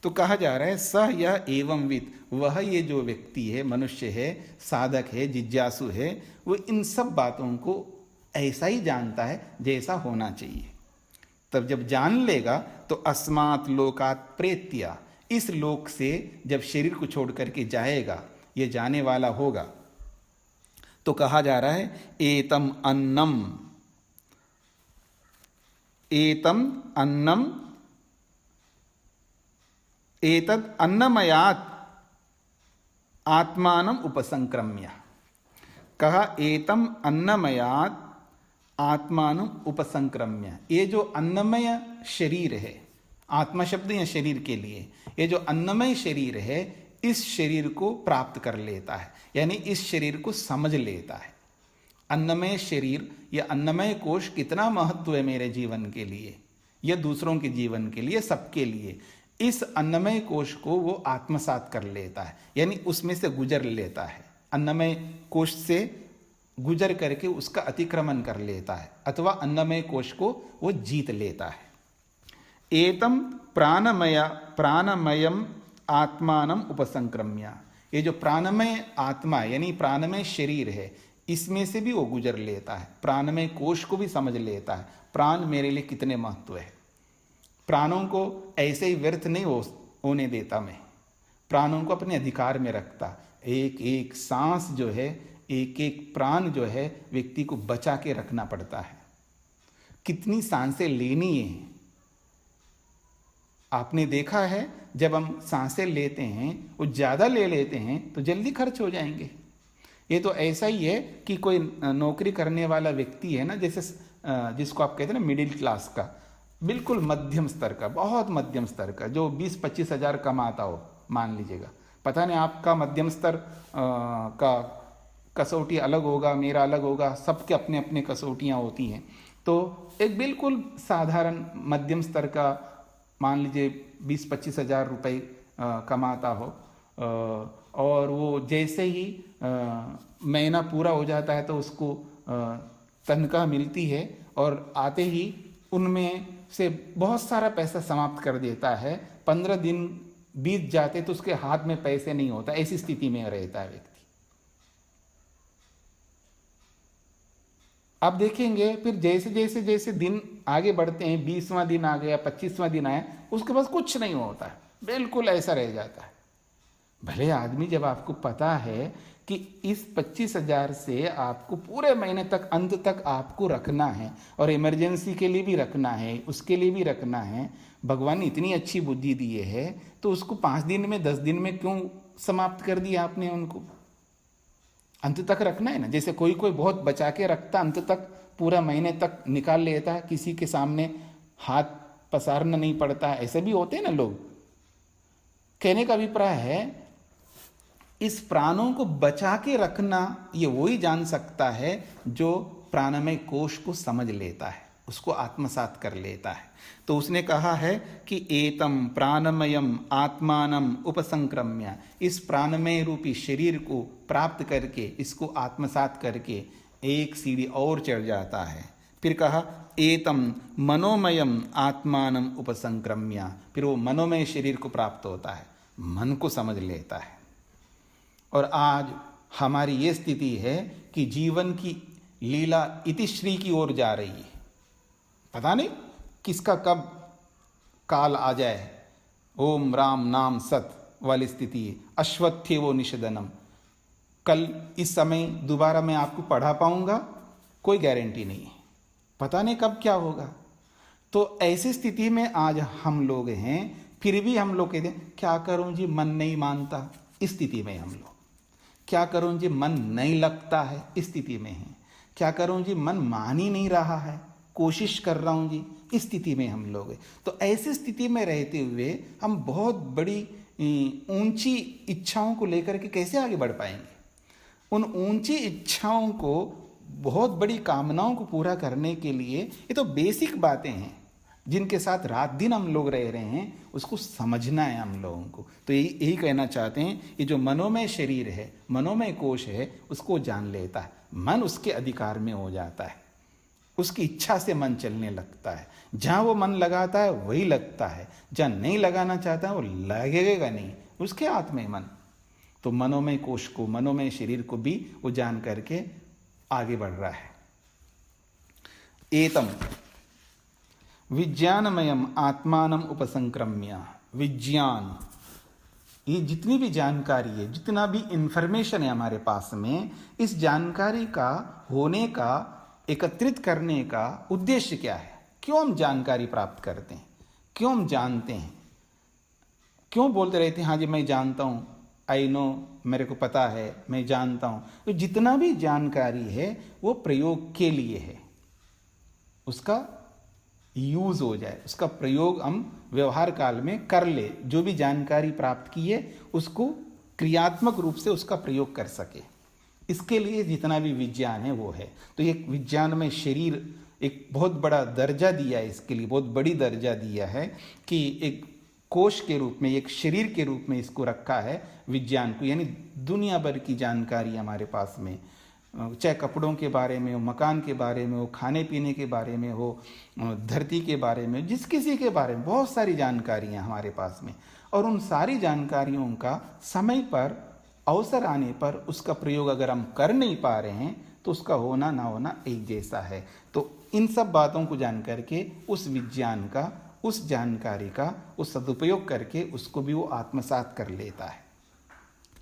तो कहा जा रहा है सह यह एवंविद, वह ये जो व्यक्ति है, मनुष्य है, साधक है, जिज्ञासु है, वो इन सब बातों को ऐसा ही जानता है जैसा होना चाहिए। तब जब जान लेगा तो अस्मात् लोकात् प्रेत्या, इस लोक से जब शरीर को छोड़ करके जाएगा, ये जाने वाला होगा, तो कहा जा रहा है एतम अन्नम, एतम अन्नम, एतद अन्नमयात् आत्मानम उपसंक्रम्य। कहा एतम अन्नमयात् आत्मानम उपसंक्रम्य, ये जो अन्नमय शरीर है, आत्मा शब्द या शरीर के लिए, ये जो अन्नमय शरीर है, इस शरीर को प्राप्त कर लेता है, यानी इस शरीर को समझ लेता है। अन्नमय शरीर या अन्नमय कोश कितना महत्व है मेरे जीवन के लिए या दूसरों के जीवन के लिए, सबके लिए। इस अन्नमय कोश को वो आत्मसात कर लेता है, यानी उसमें से गुजर लेता है। अन्नमय कोश से गुजर करके उसका अतिक्रमण कर लेता है, अथवा अन्नमय कोश को वो जीत लेता है। एतम प्राणमयम आत्मानम उपसंक्रम्य, ये जो प्राणमय आत्मा यानी प्राणमय शरीर है, इसमें से भी वो गुजर लेता है, प्राणमय कोश को भी समझ लेता है। प्राण मेरे लिए कितने महत्व है, प्राणों को ऐसे ही व्यर्थ नहीं होने देता मैं, प्राणों को अपने अधिकार में रखता। एक एक सांस जो है, एक एक प्राण जो है, व्यक्ति को बचा के रखना पड़ता है। कितनी सांसें लेनी है, आपने देखा है जब हम सांसें लेते हैं, वो ज़्यादा ले लेते हैं तो जल्दी खर्च हो जाएंगे। ये तो ऐसा ही है कि कोई नौकरी करने वाला व्यक्ति है ना, जैसे जिसको आप कहते हैं ना मिडिल क्लास का, बिल्कुल मध्यम स्तर का, बहुत मध्यम स्तर का, जो 20-25 हज़ार कमाता हो, मान लीजिएगा। पता नहीं आपका मध्यम स्तर का कसौटी अलग होगा, मेरा अलग होगा, सबके अपने अपने कसौटियाँ होती हैं। तो एक बिल्कुल साधारण मध्यम स्तर का, मान लीजिए 20-25 हज़ार रुपये कमाता हो, और वो जैसे ही महीना पूरा हो जाता है तो उसको तनख्वाह मिलती है, और आते ही उनमें से बहुत सारा पैसा समाप्त कर देता है। 15 दिन बीत जाते तो उसके हाथ में पैसे नहीं होता, ऐसी स्थिति में रहता है व्यक्ति। आप देखेंगे फिर जैसे जैसे जैसे दिन आगे बढ़ते हैं, 20वां दिन आ गया, 25वां दिन आया, उसके पास कुछ नहीं होता है, बिल्कुल ऐसा रह जाता है। भले आदमी, जब आपको पता है कि इस 25 हज़ार से आपको पूरे महीने तक, अंत तक आपको रखना है, और इमरजेंसी के लिए भी रखना है, उसके लिए भी रखना है, भगवान ने इतनी अच्छी बुद्धि दी है, तो उसको 5 दिन में, 10 दिन में क्यों समाप्त कर दिया आपने? उनको अंत तक रखना है ना। जैसे कोई कोई बहुत बचा के रखता, अंत तक पूरा महीने तक निकाल लेता है, किसी के सामने हाथ पसारना नहीं पड़ता है, ऐसे भी होते हैं ना लोग। कहने का अभिप्राय है, इस प्राणों को बचा के रखना ये वही जान सकता है जो प्राणमय कोश को समझ लेता है। उसको आत्मसात कर लेता है। तो उसने कहा है कि एतम प्राणमयम आत्मानम उपसंक्रम्य, इस प्राणमय रूपी शरीर को प्राप्त करके, इसको आत्मसात करके एक सीढ़ी और चढ़ जाता है। फिर कहा एतम मनोमयम आत्मानम उपसंक्रम्य, फिर वो मनोमय शरीर को प्राप्त होता है, मन को समझ लेता है। और आज हमारी ये स्थिति है कि जीवन की लीला इतिश्री की ओर जा रही है। पता नहीं किसका कब काल आ जाए। ओम राम नाम सत वाली स्थिति है। अश्वत्थे वो निषदनम, कल इस समय दोबारा मैं आपको पढ़ा पाऊंगा, कोई गारंटी नहीं है, पता नहीं कब क्या होगा। तो ऐसी स्थिति में आज हम लोग हैं। फिर भी हम लोग कहते हैं क्या करूं जी, मन नहीं मानता, इस स्थिति में हम लोग। क्या करूं जी, मन नहीं लगता है, इस स्थिति में है। क्या करूं जी, मन मान ही नहीं रहा है, कोशिश कर रहा हूं जी, इस स्थिति में हम लोग हैं। तो ऐसी स्थिति में रहते हुए हम बहुत बड़ी ऊंची इच्छाओं को लेकर के कैसे आगे बढ़ पाएंगे। उन ऊंची इच्छाओं को, बहुत बड़ी कामनाओं को पूरा करने के लिए ये तो बेसिक बातें हैं जिनके साथ रात दिन हम लोग रह रहे हैं, उसको समझना है हम लोगों को। तो यही कहना चाहते हैं, ये जो मनोमय शरीर है, मनोमय कोश है, उसको जान लेता है, मन उसके अधिकार में हो जाता है, उसकी इच्छा से मन चलने लगता है। जहाँ वो मन लगाता है वही लगता है, जहाँ नहीं लगाना चाहता है वो लगेगा नहीं, उसके हाथ में मन। तो मनोमय कोश को, मनोमय शरीर को भी वो जान करके आगे बढ़ रहा है। एतम विज्ञानमयम आत्मानम उपसंक्रम्य, विज्ञान, ये जितनी भी जानकारी है, जितना भी इंफॉर्मेशन है हमारे पास में, इस जानकारी का होने का, एकत्रित करने का उद्देश्य क्या है। क्यों हम जानकारी प्राप्त करते हैं, क्यों हम जानते हैं, क्यों बोलते रहते हैं हाँ जी मैं जानता हूँ, आई नो, मेरे को पता है, मैं जानता हूँ। तो जितना भी जानकारी है वो प्रयोग के लिए है, उसका यूज हो जाए, उसका प्रयोग हम व्यवहार काल में कर ले। जो भी जानकारी प्राप्त की है उसको क्रियात्मक रूप से उसका प्रयोग कर सके, इसके लिए जितना भी विज्ञान है वो है। तो ये विज्ञान में शरीर एक बहुत बड़ा दर्जा दिया है, इसके लिए बहुत बड़ी दर्जा दिया है कि एक कोश के रूप में, एक शरीर के रूप में इसको रखा है विज्ञान को। यानी दुनिया भर की जानकारी हमारे पास में, चाहे कपड़ों के बारे में हो, मकान के बारे में हो, खाने पीने के बारे में हो, धरती के बारे में, जिस किसी के बारे में बहुत सारी जानकारियाँ हमारे पास में। और उन सारी जानकारियों का समय पर, अवसर आने पर उसका प्रयोग अगर हम कर नहीं पा रहे हैं तो उसका होना ना होना एक जैसा है। तो इन सब बातों को जान करके उस विज्ञान का, उस जानकारी का उस सदुपयोग करके उसको भी वो आत्मसात कर लेता है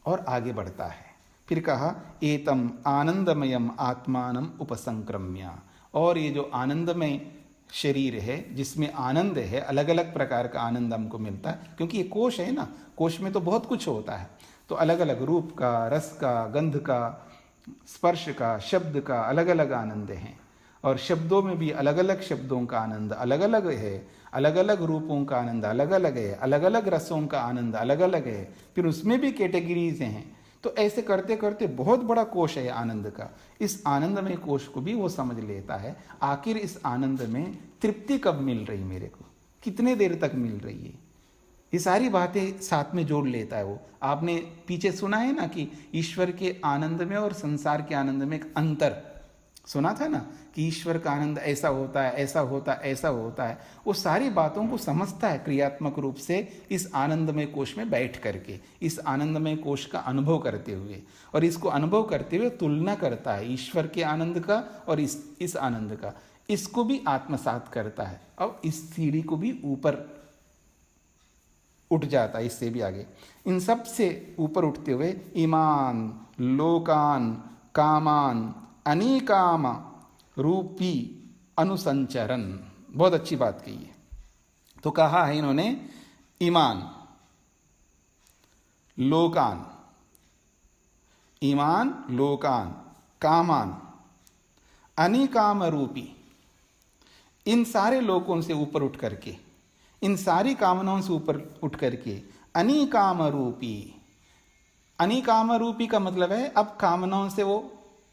और आगे बढ़ता है। फिर कहा एतम आनंदमयम आत्मानम उपसंक्रम्य, और ये जो आनंदमय शरीर है जिसमें आनंद है, अलग अलग प्रकार का आनंद हमको मिलता है, क्योंकि ये कोश है ना, कोश में तो बहुत कुछ होता है। तो अलग अलग रूप का, रस का, गंध का, स्पर्श का, शब्द का अलग अलग आनंद हैं। और शब्दों में भी अलग अलग शब्दों का आनंद अलग अलग है, अलग अलग रूपों का आनंद अलग अलग है, अलग अलग रसों का आनंद अलग अलग है, फिर उसमें भी कैटेगरीज हैं। तो ऐसे करते करते बहुत बड़ा कोश है आनंद का। इस आनंदमय कोश को भी वो समझ लेता है, आखिर इस आनंद में तृप्ति कब मिल रही मेरे को, कितने देर तक मिल रही है, ये सारी बातें साथ में जोड़ लेता है वो। आपने पीछे सुना है ना कि ईश्वर के आनंद में और संसार के आनंद में एक अंतर सुना था ना, कि ईश्वर का आनंद ऐसा होता है, ऐसा होता है, ऐसा होता है। वो सारी बातों को समझता है क्रियात्मक रूप से इस आनंदमय कोश में बैठ करके, इस आनंदमय कोश का अनुभव करते हुए, और इसको अनुभव करते हुए तुलना करता है ईश्वर के आनंद का और इस आनंद का, इसको भी आत्मसात करता है। अब इस सीढ़ी को भी ऊपर उठ जाता है, इससे भी आगे। इन सब से ऊपर उठते हुए ईमान लोकान कामान अनेकाम रूपी अनुसंचरण, बहुत अच्छी बात कही है। तो कहा है इन्होंने ईमान लोकान, ईमान लोकान कामान अनेकाम रूपी, इन सारे लोकों से ऊपर उठ करके, इन सारी कामनाओं से ऊपर उठ करके अनेकाम रूपी, अनेकाम रूपी का मतलब है अब कामनाओं से वो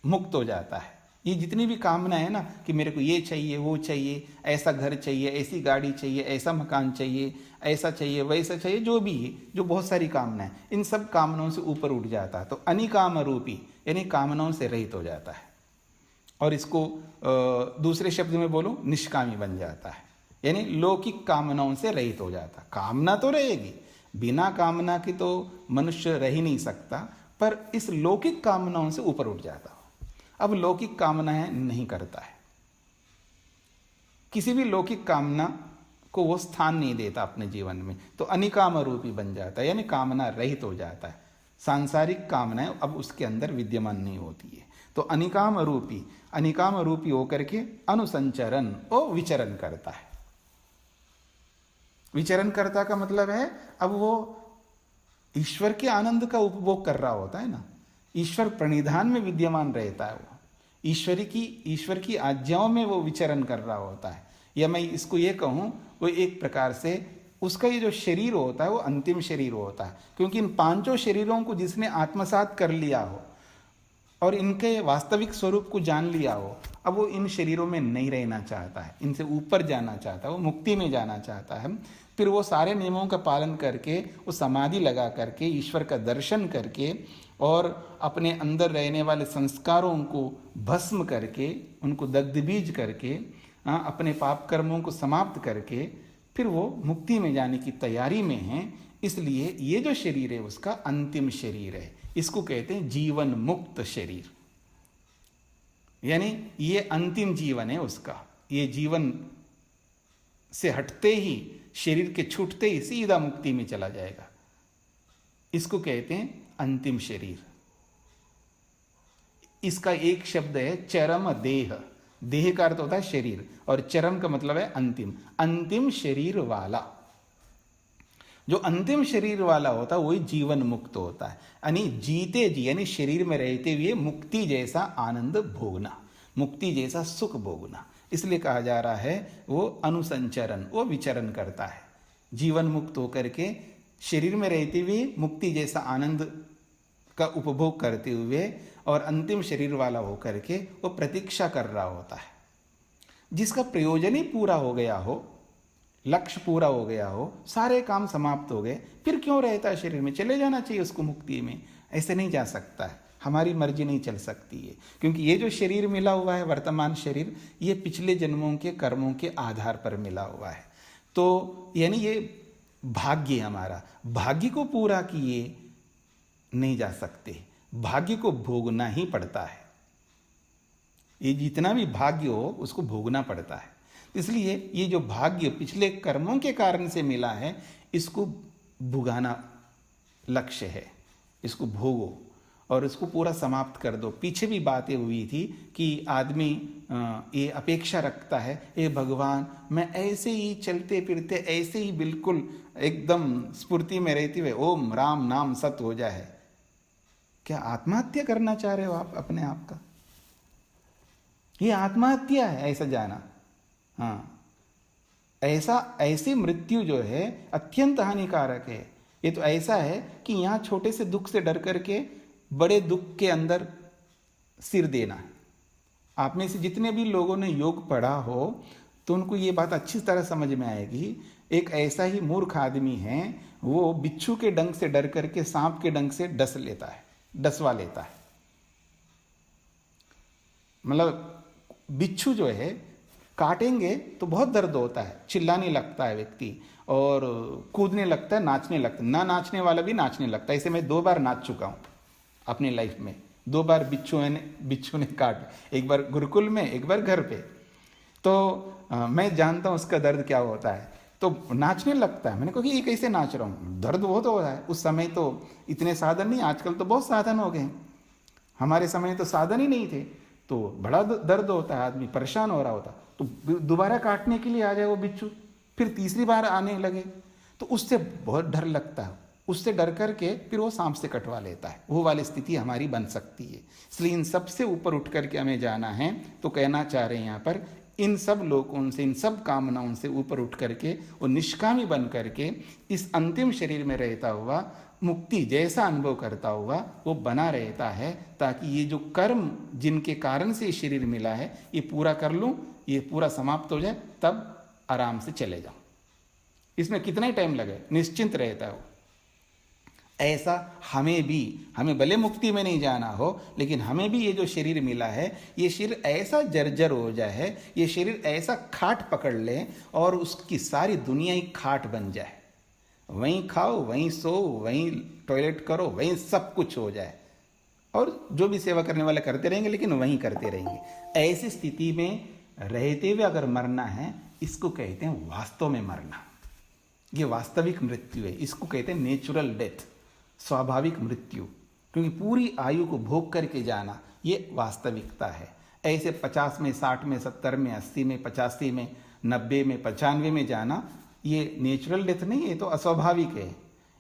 मुक्त हो जाता है, ये जितनी भी कामना है ना कि मेरे को ये चाहिए, वो चाहिए, ऐसा घर चाहिए, ऐसी गाड़ी चाहिए, ऐसा मकान चाहिए, ऐसा चाहिए, वैसा चाहिए, जो भी है, जो बहुत सारी कामना है, इन सब कामनाओं से ऊपर उठ जाता है, तो अनिकाम रूपी यानी कामनाओं से रहित हो जाता है। और इसको दूसरे शब्द में बोलो, निष्कामी बन जाता है, यानी लौकिक कामनाओं से रहित हो जाता। कामना तो रहेगी, बिना कामना की तो मनुष्य रह ही नहीं सकता, पर इस लौकिक कामनाओं से ऊपर उठ जाता हो। अब लौकिक कामनाएं नहीं करता है, किसी भी लौकिक कामना को वो स्थान नहीं देता अपने जीवन में, तो अनिकाम रूपी बन जाता है, यानी कामना रहित हो जाता है। सांसारिक कामनाएं अब उसके अंदर विद्यमान नहीं होती है। तो अनिकाम रूपी होकर के अनुसंचरण और विचरण करता है। विचरण करता का मतलब है अब वो ईश्वर के आनंद का उपभोग कर रहा होता है ना, ईश्वर प्रणिधान में विद्यमान रहता है, वो ईश्वर की आज्ञाओं में वो विचरण कर रहा होता है। या मैं इसको ये कहूँ, वो एक प्रकार से उसका ये जो शरीर होता है वो अंतिम शरीर होता है, क्योंकि इन पांचों शरीरों को जिसने आत्मसात कर लिया हो और इनके वास्तविक स्वरूप को जान लिया हो, अब वो इन शरीरों में नहीं रहना चाहता है, इनसे ऊपर जाना चाहता है, वो मुक्ति में जाना चाहता है। फिर वो सारे नियमों का पालन करके, वो समाधि लगा करके, ईश्वर का दर्शन करके और अपने अंदर रहने वाले संस्कारों को भस्म करके, उनको दग्धबीज करके, अपने पाप कर्मों को समाप्त करके फिर वो मुक्ति में जाने की तैयारी में है। इसलिए ये जो शरीर है उसका अंतिम शरीर है, इसको कहते हैं जीवन मुक्त शरीर, यानी ये अंतिम जीवन है उसका। ये जीवन से हटते ही, शरीर के छूटते ही सीधा मुक्ति में चला जाएगा, इसको कहते हैं अंतिम शरीर। इसका एक शब्द है चरम देह। देह का अर्थ होता है शरीर, और चरम का मतलब है अंतिम। अंतिम शरीर वाला, जो अंतिम शरीर वाला होता है वही जीवन मुक्त होता है, यानी जीते जी, यानी शरीर में रहते हुए मुक्ति जैसा आनंद भोगना, मुक्ति जैसा सुख भोगना। इसलिए कहा जा रहा है वो अनुसंचरण, वो विचरण करता है, जीवन मुक्त होकर के शरीर में रहते हुए मुक्ति जैसा आनंद का उपभोग करते हुए, और अंतिम शरीर वाला होकर के वो प्रतीक्षा कर रहा होता है। जिसका प्रयोजन ही पूरा हो गया हो, लक्ष्य पूरा हो गया हो, सारे काम समाप्त हो गए, फिर क्यों रहता है शरीर में? चले जाना चाहिए उसको मुक्ति में। ऐसे नहीं जा सकता है, हमारी मर्जी नहीं चल सकती है, क्योंकि ये जो शरीर मिला हुआ है, वर्तमान शरीर, ये पिछले जन्मों के कर्मों के आधार पर मिला हुआ है। तो यानी ये भाग्य हमारा, भाग्य को पूरा किए नहीं जा सकते, भाग्य को भोगना ही पड़ता है। ये जितना भी भाग्य हो उसको भोगना पड़ता है। इसलिए ये जो भाग्य पिछले कर्मों के कारण से मिला है, इसको भुगाना लक्ष्य है, इसको भोगो और इसको पूरा समाप्त कर दो। पीछे भी बातें हुई थी कि आदमी ये अपेक्षा रखता है, हे भगवान मैं ऐसे ही चलते फिरते, ऐसे ही बिल्कुल एकदम स्फूर्ति में रहते हुए ओम राम नाम सत हो जाए। क्या आत्महत्या करना चाह रहे हो आप अपने आप का? ये आत्महत्या है ऐसा जाना। हाँ, ऐसी मृत्यु जो है अत्यंत हानिकारक है। ये तो ऐसा है कि यहाँ छोटे से दुख से डर करके बड़े दुख के अंदर सिर देना है। आप में से जितने भी लोगों ने योग पढ़ा हो तो उनको ये बात अच्छी तरह समझ में आएगी। एक ऐसा ही मूर्ख आदमी है, वो बिच्छू के डंक से डर करके सांप के डंक से डसवा लेता है। मतलब बिच्छू जो है काटेंगे तो बहुत दर्द होता है, चिल्लाने लगता है व्यक्ति और कूदने लगता है, नाचने लगता है, ना नाचने वाला भी नाचने लगता है। ऐसे मैं 2 बार नाच चुका हूँ अपनी लाइफ में। 2 बार बिच्छू ने काट, एक बार गुरुकुल में, एक बार घर पे। तो मैं जानता हूँ उसका दर्द क्या होता है। तो नाचने लगता है। मैंने कहा कि ये कैसे नाच रहा हूँ, दर्द बहुत हो रहा है। उस समय तो इतने साधन नहीं, आजकल तो बहुत साधन हो गए। हमारे समय तो साधन ही नहीं थे, तो बड़ा दर्द होता है, आदमी परेशान हो रहा होता। तो दोबारा काटने के लिए आ जाए वो बिच्छू, फिर तीसरी बार आने लगे तो उससे बहुत डर लगता है। उससे डर करके फिर वो सांप से कटवा लेता है। वो वाली स्थिति हमारी बन सकती है। इसलिए इन सब से ऊपर उठ करके हमें जाना है। तो कहना चाह रहे हैं यहाँ पर, इन सब लोगों से, इन सब कामनाओं से ऊपर उठ करके वो निष्कामी बन करके इस अंतिम शरीर में रहता हुआ मुक्ति जैसा अनुभव करता हुआ वो बना रहता है, ताकि ये जो कर्म जिनके कारण से ये शरीर मिला है ये पूरा कर लूँ, ये पूरा समाप्त हो जाए, तब आराम से चले जाऊँ। इसमें कितना ही टाइम लगे, निश्चिंत रहता है वो। ऐसा हमें भले मुक्ति में नहीं जाना हो, लेकिन हमें भी ये जो शरीर मिला है, ये शरीर ऐसा जर्जर हो जाए, ये शरीर ऐसा खाट पकड़ ले और उसकी सारी दुनिया ही खाट बन जाए, वहीं खाओ, वहीं सो, वहीं टॉयलेट करो, वहीं सब कुछ हो जाए, और जो भी सेवा करने वाले करते रहेंगे, लेकिन वहीं करते रहेंगे। ऐसी स्थिति में रहते हुए अगर मरना है, इसको कहते हैं वास्तव में मरना। ये वास्तविक मृत्यु है, इसको कहते हैं नेचुरल डेथ, स्वाभाविक मृत्यु। क्योंकि पूरी आयु को भोग करके जाना ये वास्तविकता है। ऐसे 50 में, 60 में, 70 में, 80 में, 85 में, 90 में, 95 में जाना ये नेचुरल डेथ नहीं है, ये तो अस्वाभाविक है।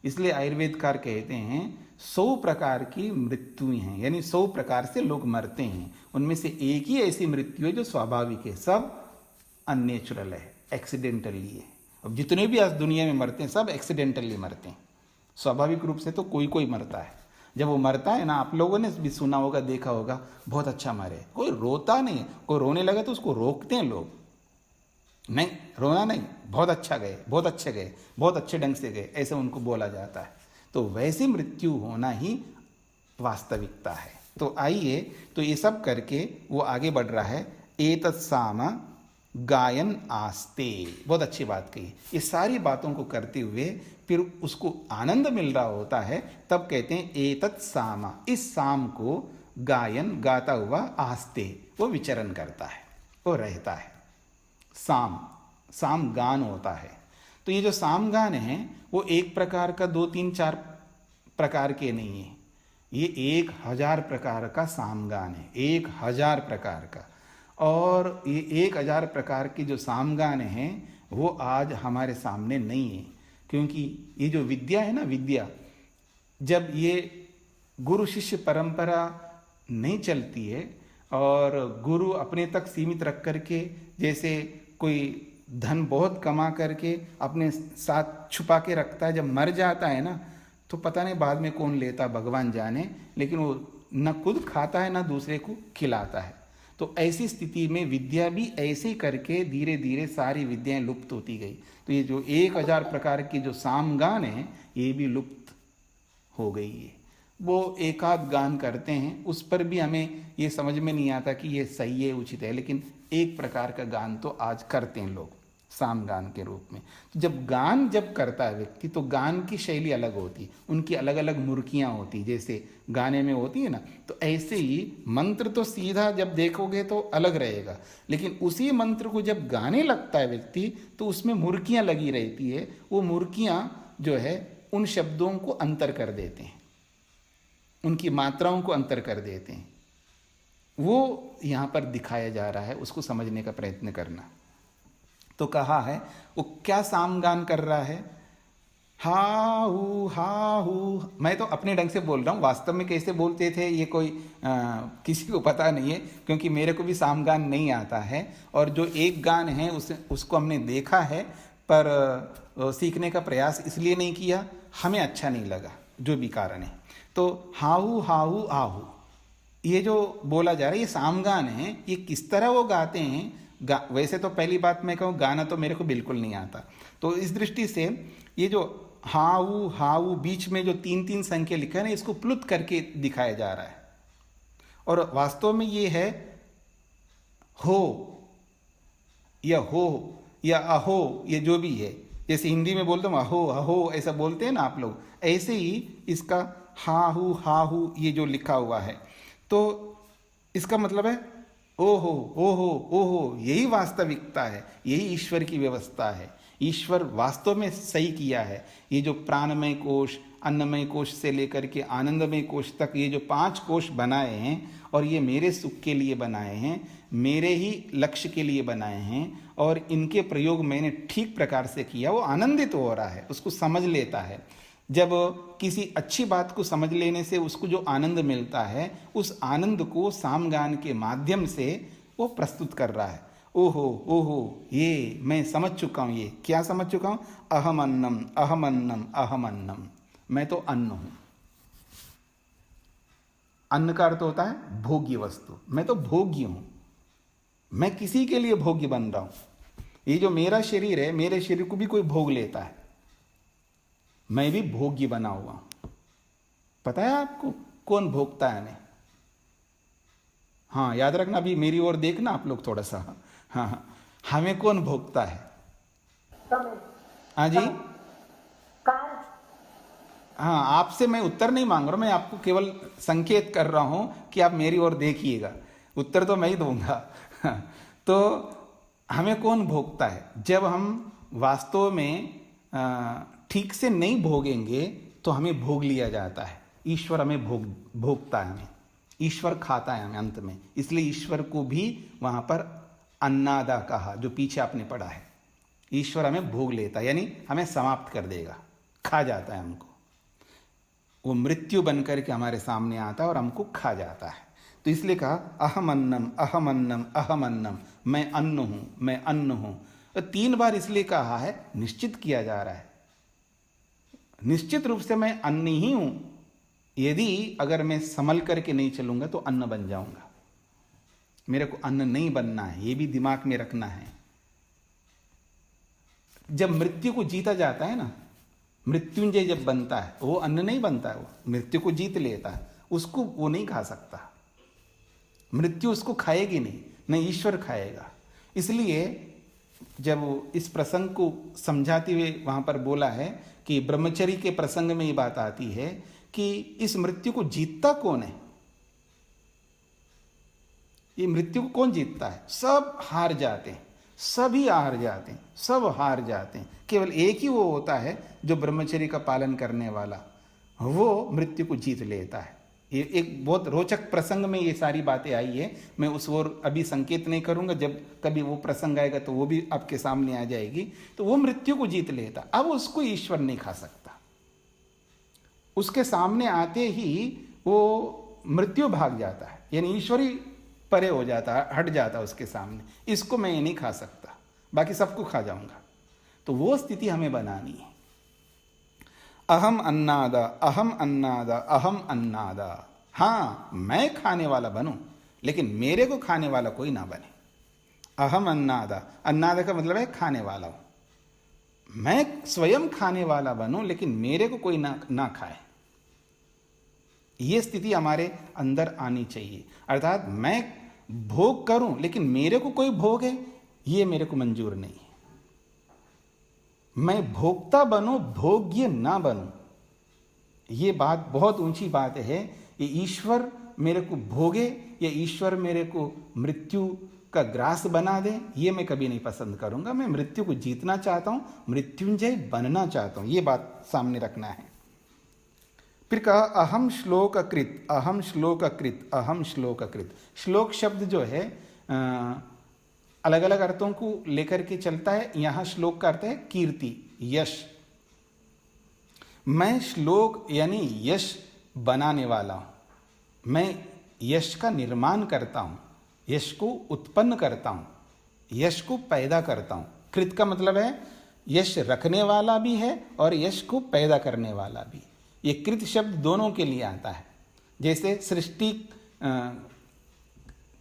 इसलिए आयुर्वेदकार कहते हैं 100 प्रकार की मृत्युएं हैं, यानी 100 प्रकार से लोग मरते हैं, उनमें से एक ही ऐसी मृत्यु है जो स्वाभाविक है, सब अननेचुरल है, एक्सीडेंटली है। अब जितने भी आज दुनिया में मरते हैं सब एक्सीडेंटली मरते हैं, स्वाभाविक रूप से तो कोई कोई मरता है। जब वो मरता है ना, आप लोगों ने भी सुना होगा, देखा होगा, बहुत अच्छा मरे, कोई रोता नहीं, कोई रोने लगा तो उसको रोकते हैं लोग, नहीं रोना नहीं, बहुत अच्छा गए, बहुत अच्छे गए, बहुत अच्छे ढंग से गए, ऐसे उनको बोला जाता है। तो वैसी मृत्यु होना ही वास्तविकता है। तो आइए, तो ये सब करके वो आगे बढ़ रहा है। एतत्साम गायन आस्ते, बहुत अच्छी बात कही। ये सारी बातों को करते हुए फिर उसको आनंद मिल रहा होता है, तब कहते हैं एतत्साम, इस साम को गायन, गाता हुआ, आस्ते, वो विचरण करता है, वो रहता है। साम गान होता है। तो ये जो साम गान है वो एक प्रकार का, 2, 3, 4 प्रकार के नहीं है, ये 1000 प्रकार का सामगान है, 1000 प्रकार का। और ये 1000 प्रकार की जो सामगान हैं वो आज हमारे सामने नहीं है, क्योंकि ये जो विद्या है ना, विद्या, जब ये गुरु शिष्य परंपरा नहीं चलती है और गुरु अपने तक सीमित रख करके, जैसे कोई धन बहुत कमा करके अपने साथ छुपा के रखता है, जब मर जाता है ना तो पता नहीं बाद में कौन लेता, भगवान जाने, लेकिन वो न खुद खाता है न दूसरे को खिलाता है। तो ऐसी स्थिति में विद्या भी ऐसे ही करके धीरे धीरे सारी विद्याएं लुप्त होती गई। तो ये जो 1000 प्रकार की जो सामगान है ये भी लुप्त हो गई है। वो एकाध गान करते हैं, उस पर भी हमें ये समझ में नहीं आता कि ये सही है, उचित है, लेकिन एक प्रकार का गान तो आज करते हैं लोग सामगान के रूप में। जब गान जब करता है व्यक्ति, तो गान की शैली अलग होती, उनकी अलग अलग मुर्कियाँ होती, जैसे गाने में होती है ना, तो ऐसे ही मंत्र तो सीधा जब देखोगे तो अलग रहेगा, लेकिन उसी मंत्र को जब गाने लगता है व्यक्ति तो उसमें मुर्कियाँ लगी रहती है। वो मुर्कियाँ जो है उन शब्दों को अंतर कर देते हैं, उनकी मात्राओं को अंतर कर देते हैं। वो यहाँ पर दिखाया जा रहा है, उसको समझने का प्रयत्न करना। तो कहा है वो क्या सामगान कर रहा है, हा हू। मैं तो अपने ढंग से बोल रहा हूँ, वास्तव में कैसे बोलते थे ये कोई किसी को पता नहीं है, क्योंकि मेरे को भी सामगान नहीं आता है। और जो एक गान है उसको हमने देखा है, पर सीखने का प्रयास इसलिए नहीं किया, हमें अच्छा नहीं लगा, जो भी कारण है। तो हाहू हाहू आहू ये जो बोला जा रहा है ये सामगान है। ये किस तरह वो गाते हैं, वैसे तो पहली बात मैं कहूँ, गाना तो मेरे को बिल्कुल नहीं आता। तो इस दृष्टि से ये जो हाऊ हाऊ बीच में जो 3-3 संख्या लिखा है ना, इसको प्लुत करके दिखाया जा रहा है। और वास्तव में ये है हो या अहो, ये जो भी है, जैसे हिंदी में बोलते हैं अहो अहो, ऐसा बोलते हैं ना आप लोग, ऐसे ही इसका हाहू हाहू ये जो लिखा हुआ है, तो इसका मतलब है ओहो ओहो ओहो। यही वास्तविकता है, यही ईश्वर की व्यवस्था है। ईश्वर वास्तव में सही किया है। ये जो प्राणमय कोश, अन्नमय कोश से लेकर के आनंदमय कोश तक, ये जो 5 कोश बनाए हैं, और ये मेरे सुख के लिए बनाए हैं, मेरे ही लक्ष्य के लिए बनाए हैं, और इनके प्रयोग मैंने ठीक प्रकार से किया। वो आनंदित हो रहा है, उसको समझ लेता है। जब किसी अच्छी बात को समझ लेने से उसको जो आनंद मिलता है, उस आनंद को सामगान के माध्यम से वो प्रस्तुत कर रहा है। ओहो ओहो, ये मैं समझ चुका हूँ। ये क्या समझ चुका हूँ? अहम अन्नम अहम अन्नम अहम अन्नम, मैं तो अन्न हूं। अन्न का अर्थ होता है भोग्य वस्तु। मैं तो भोग्य हूं, मैं किसी के लिए भोग्य बन रहा हूं। ये जो मेरा शरीर है, मेरे शरीर को भी कोई भोग लेता है, मैं भी भोग्य बना हुआ हूं। पता है आपको कौन भोगता है हमें? हाँ, याद रखना, अभी मेरी ओर देखना आप लोग थोड़ा सा। हाँ हाँ, हमें कौन भोगता है? हाँ जी, हाँ, आपसे मैं उत्तर नहीं मांग रहा हूं, मैं आपको केवल संकेत कर रहा हूं कि आप मेरी ओर देखिएगा। उत्तर तो मैं ही दूंगा। तो हमें कौन भोगता है? जब हम वास्तव में ठीक से नहीं भोगेंगे तो हमें भोग लिया जाता है। ईश्वर हमें भोगता है, हमें ईश्वर खाता है हमें अंत में। इसलिए ईश्वर को भी वहां पर अन्नादा कहा, जो पीछे आपने पढ़ा है। ईश्वर हमें भोग लेता है, यानी हमें समाप्त कर देगा, खा जाता है हमको। वो मृत्यु बनकर के हमारे सामने आता है और हमको खा जाता है। तो इसलिए कहा अहम अन्नम अहम अन्नम अहम अन्नम, मैं अन्न हूं, मैं अन्न हूं। तो 3 बार इसलिए कहा है, निश्चित किया जा रहा है, निश्चित रूप से मैं अन्न ही हूं। यदि अगर मैं संभल करके नहीं चलूंगा तो अन्न बन जाऊंगा। मेरे को अन्न नहीं बनना है, ये भी दिमाग में रखना है। जब मृत्यु को जीता जाता है ना, मृत्युंजय जब बनता है, वो अन्न नहीं बनता है, वो मृत्यु को जीत लेता है, उसको वो नहीं खा सकता। मृत्यु उसको खाएगी नहीं, न ईश्वर खाएगा। इसलिए जब इस प्रसंग को समझाते हुए वहां पर बोला है कि ब्रह्मचर्य के प्रसंग में ये बात आती है कि इस मृत्यु को जीतता कौन है? ये मृत्यु को कौन जीतता है? सब हार जाते हैं, सभी हार जाते हैं, सब हार जाते हैं। केवल एक ही वो होता है जो ब्रह्मचर्य का पालन करने वाला, वो मृत्यु को जीत लेता है। ये एक बहुत रोचक प्रसंग में ये सारी बातें आई है। मैं उस ओर अभी संकेत नहीं करूंगा, जब कभी वो प्रसंग आएगा तो वो भी आपके सामने आ जाएगी। तो वो मृत्यु को जीत लेता, अब उसको ईश्वर नहीं खा सकता। उसके सामने आते ही वो मृत्यु भाग जाता है, यानी ईश्वर ही परे हो जाता है, हट जाता है उसके सामने। इसको मैं नहीं खा सकता, बाकी सबको खा जाऊंगा। तो वो स्थिति हमें बनानी है। अहम अन्नादा अहम अन्नादा अहम अन्नादा। हाँ, मैं खाने वाला बनूं, लेकिन मेरे को खाने वाला कोई ना बने। अहम अन्नादा, अन्नादा का मतलब है खाने वाला हूं। मैं स्वयं खाने वाला बनूं, लेकिन मेरे को कोई ना खाए। ये स्थिति हमारे अंदर आनी चाहिए। अर्थात मैं भोग करूं, लेकिन मेरे को कोई भोग है, ये मेरे को मंजूर नहीं है। मैं भोक्ता बनूं, भोग्य ना बनूं। ये बात बहुत ऊंची बात है। ये ईश्वर मेरे को भोगे या ईश्वर मेरे को मृत्यु का ग्रास बना दे, ये मैं कभी नहीं पसंद करूंगा। मैं मृत्यु को जीतना चाहता हूं, मृत्युंजय बनना चाहता हूं। ये बात सामने रखना है। फिर कहा अहम श्लोककृत, अहम श्लोककृत, अहम श्लोककृत। श्लोक शब्द जो है अलग अलग अर्थों को लेकर के चलता है। यहां श्लोक का अर्थ है कीर्ति, यश। मैं श्लोक यानी यश बनाने वाला हूं। मैं यश का निर्माण करता हूं, यश को उत्पन्न करता हूं, यश को पैदा करता हूं। कृत का मतलब है यश रखने वाला भी है और यश को पैदा करने वाला भी। ये कृत शब्द दोनों के लिए आता है। जैसे सृष्टि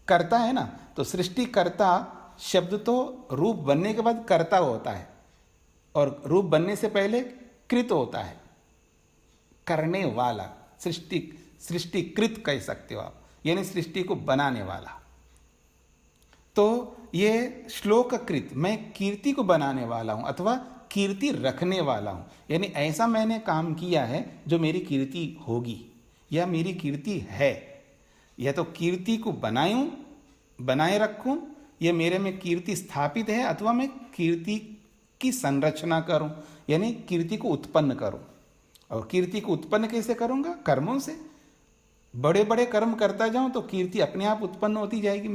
करता है ना, तो सृष्टिकर्ता शब्द तो रूप बनने के बाद कर्ता होता है, और रूप बनने से पहले कृत होता है, करने वाला। सृष्टिकृत कह सकते हो आप, यानी सृष्टि को बनाने वाला। तो ये श्लोककृत, मैं कीर्ति को बनाने वाला हूं अथवा कीर्ति रखने वाला हूं। यानी ऐसा मैंने काम किया है जो मेरी कीर्ति होगी या मेरी कीर्ति है। या तो कीर्ति को बनाए रखूं, या मेरे में कीर्ति स्थापित है, अथवा मैं कीर्ति की संरचना करूं, यानी कीर्ति को उत्पन्न करूं। और कीर्ति को उत्पन्न कैसे करूंगा? कर्मों से। बड़े बड़े कर्म करता जाऊं तो कीर्ति अपने आप उत्पन्न होती जाएगी,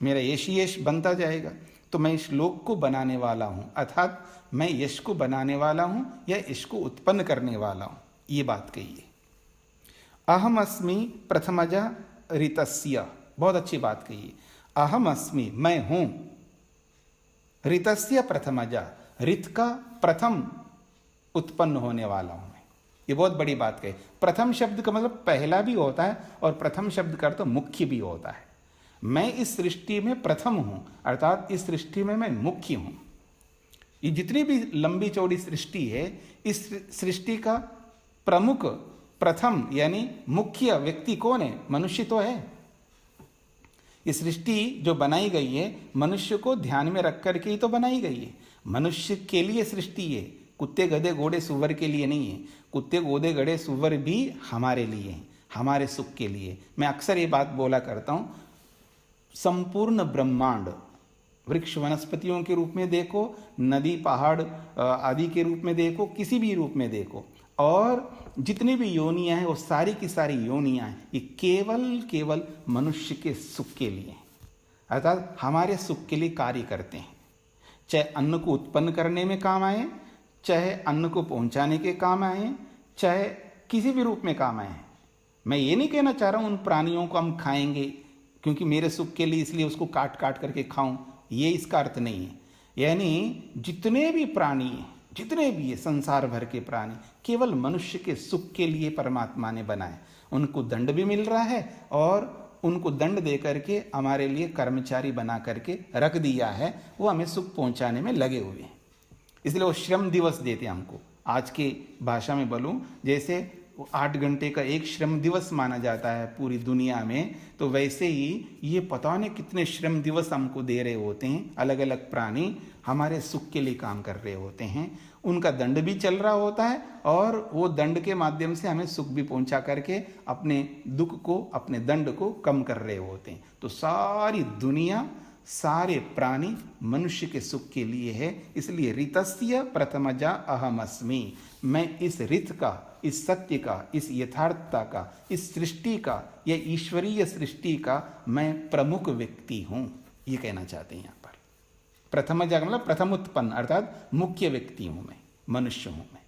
मेरा यश ही यश बनता जाएगा। तो मैं श्लोक को बनाने वाला हूं, अर्थात मैं यश को बनाने वाला हूं या यश को उत्पन्न करने वाला हूं। ये बात कही है। अहम अस्मि प्रथमजा ऋतस्य, बहुत अच्छी बात कही है। अहम अस्मि, मैं हूं, ऋतस्य प्रथमजा, ऋत का प्रथम उत्पन्न होने वाला हूं मैं। ये बहुत बड़ी बात कही। प्रथम शब्द का मतलब पहला भी होता है और प्रथम शब्द का अर्थ तो मुख्य भी होता है। मैं इस सृष्टि में प्रथम हूं, अर्थात इस सृष्टि में मैं मुख्य हूं। ये जितनी भी लंबी चौड़ी सृष्टि है, इस सृष्टि का प्रमुख प्रथम यानी मुख्य व्यक्ति कौन है? मनुष्य तो है। ये सृष्टि जो बनाई गई है मनुष्य को ध्यान में रख करके ही तो बनाई गई है। मनुष्य के लिए सृष्टि है, कुत्ते गधे घोड़े सुअर के लिए नहीं है। कुत्ते गधे घोड़े सुअर भी हमारे लिए हैं, हमारे सुख के लिए। मैं अक्सर ये बात बोला करता हूँ, संपूर्ण ब्रह्मांड वृक्ष वनस्पतियों के रूप में देखो, नदी पहाड़ आदि के रूप में देखो, किसी भी रूप में देखो, और जितनी भी योनियां हैं वो सारी की सारी योनियां हैं, ये केवल मनुष्य के सुख के लिए हैं, अर्थात हमारे सुख के लिए कार्य करते हैं। चाहे अन्न को उत्पन्न करने में काम आए, चाहे अन्न को पहुंचाने के काम आए, चाहे किसी भी रूप में काम आए। मैं ये नहीं कहना चाह रहा हूँ उन प्राणियों को हम खाएंगे क्योंकि मेरे सुख के लिए इसलिए उसको काट काट करके खाऊं, ये इसका अर्थ नहीं है। यानी जितने भी प्राणी हैं, जितने भी है संसार भर के प्राणी, केवल मनुष्य के सुख के लिए परमात्मा ने बनाए। उनको दंड भी मिल रहा है और उनको दंड दे करके हमारे लिए कर्मचारी बना करके रख दिया है, वो हमें सुख पहुंचाने में लगे हुए हैं। इसलिए वो श्रम दिवस देते हैं हमको। आज के भाषा में बोलूं, जैसे 8 घंटे का एक श्रम दिवस माना जाता है पूरी दुनिया में, तो वैसे ही ये पता नहीं कितने श्रम दिवस हमको दे रहे होते हैं। अलग अलग प्राणी हमारे सुख के लिए काम कर रहे होते हैं, उनका दंड भी चल रहा होता है और वो दंड के माध्यम से हमें सुख भी पहुंचा करके अपने दुख को, अपने दंड को कम कर रहे होते हैं। तो सारी दुनिया, सारे प्राणी मनुष्य के सुख के लिए है। इसलिए ऋतस्य प्रथमजा अहमस्मि, मैं इस ऋत का, इस सत्य का, इस यथार्थता का, इस सृष्टि का, यह ईश्वरीय सृष्टि का मैं प्रमुख व्यक्ति हूं, ये कहना चाहते हैं यहाँ पर। प्रथमजा का मतलब प्रथम उत्पन्न, अर्थात मुख्य व्यक्ति हूं मैं, मनुष्य हूं मैं,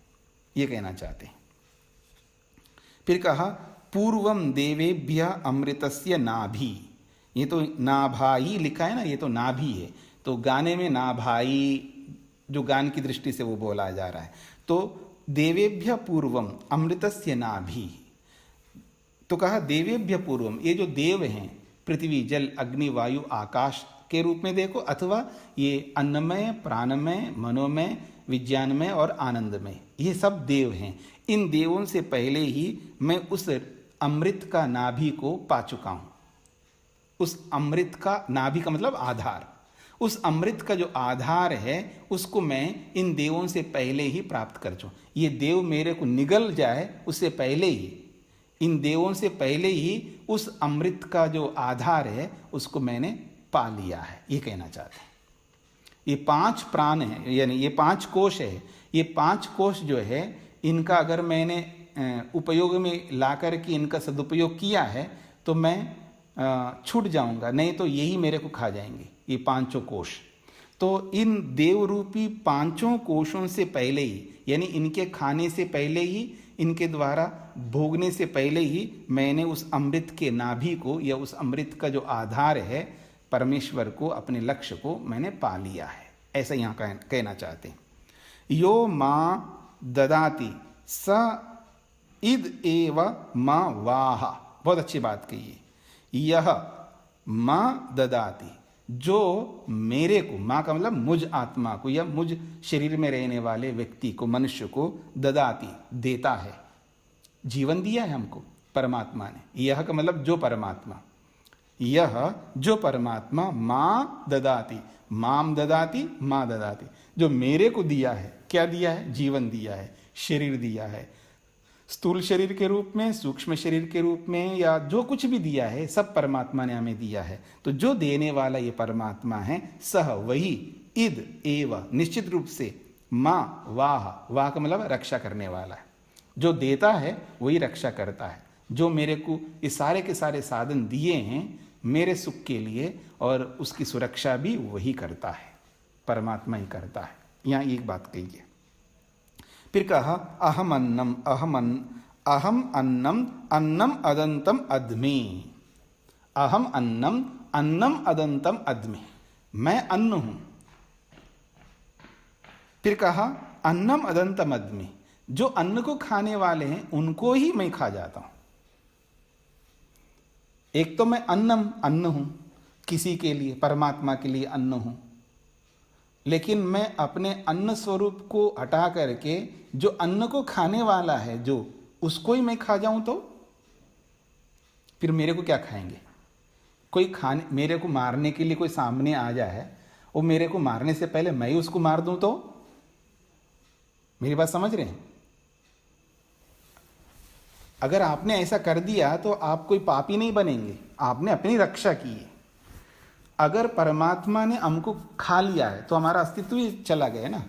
ये कहना चाहते हैं। फिर कहा पूर्वम देवेभ्य अमृतस्य नाभि, ये तो नाभाई लिखा है ना, ये तो नाभि है। तो गाने में नाभाई जो गान की दृष्टि से वो बोला जा रहा है। तो देवेभ्य पूर्वम अमृतस्य नाभि, तो कहा देवेभ्य पूर्वम, ये जो देव हैं पृथ्वी जल अग्नि वायु आकाश के रूप में देखो, अथवा ये अन्नमय प्राणमय मनोमय विज्ञानमय और आनंदमय, ये सब देव हैं। इन देवों से पहले ही मैं उस अमृत का नाभि को पा चुका हूं। उस अमृत का नाभि का मतलब आधार, उस अमृत का जो आधार है उसको मैं इन देवों से पहले ही प्राप्त कर चुका। ये देव मेरे को निगल जाए उससे पहले ही, इन देवों से पहले ही उस अमृत का जो आधार है उसको मैंने पा लिया है, ये कहना चाहते हैं। ये 5 प्राण है, यानी ये 5 कोश है। ये 5 कोश जो है इनका अगर मैंने उपयोग में ला करके इनका सदुपयोग किया है तो मैं छूट जाऊंगा, नहीं तो यही मेरे को खा जाएंगे ये 5 कोश। तो इन देव रूपी 5 कोशों से पहले ही, यानी इनके खाने से पहले ही, इनके द्वारा भोगने से पहले ही मैंने उस अमृत के नाभि को, या उस अमृत का जो आधार है परमेश्वर को, अपने लक्ष्य को मैंने पा लिया है, ऐसा यहाँ कहना चाहते हैं। यो माँ ददाति स इद एव माँ वाह, बहुत अच्छी बात कही है। यह माँ ददाति, जो मेरे को, माँ का मतलब मुझ आत्मा को या मुझ शरीर में रहने वाले व्यक्ति को, मनुष्य को, ददाति देता है, जीवन दिया है हमको परमात्मा ने। यह का मतलब जो परमात्मा, यह जो परमात्मा माँ ददाति, माम ददाति माँ ददाति, जो मेरे को दिया है। क्या दिया है? जीवन दिया है, शरीर दिया है, स्थूल शरीर के रूप में, सूक्ष्म शरीर के रूप में, या जो कुछ भी दिया है सब परमात्मा ने हमें दिया है। तो जो देने वाला ये परमात्मा है, सह वही, इद एव निश्चित रूप से, माँ वाह, वाह का मतलब रक्षा करने वाला है। जो देता है वही रक्षा करता है। जो मेरे को ये सारे के सारे साधन दिए हैं मेरे सुख के लिए, और उसकी सुरक्षा भी वही करता है, परमात्मा ही करता है। यहाँ एक बात कही है। फिर कहा अहम अन्नम अन्नम अदंतम अद्मि, अहम अन्नम अन्नम अदंतम अद्मि, मैं अन्न हूं। फिर कहा अन्नम अदंतम अद्मि, जो अन्न को खाने वाले हैं उनको ही मैं खा जाता हूं। एक तो मैं अन्न हूं, किसी के लिए, परमात्मा के लिए अन्न हूं, लेकिन मैं अपने अन्न स्वरूप को हटा करके जो अन्न को खाने वाला है, जो उसको ही मैं खा जाऊं तो फिर मेरे को क्या खाएंगे? कोई खाने, मेरे को मारने के लिए कोई सामने आ जाए, वो मेरे को मारने से पहले मैं ही उसको मार दूं तो? मेरी बात समझ रहे हैं? अगर आपने ऐसा कर दिया तो आप कोई पापी नहीं बनेंगे, आपने अपनी रक्षा की है। अगर परमात्मा ने हमको खा लिया है तो हमारा अस्तित्व ही चला गया ना।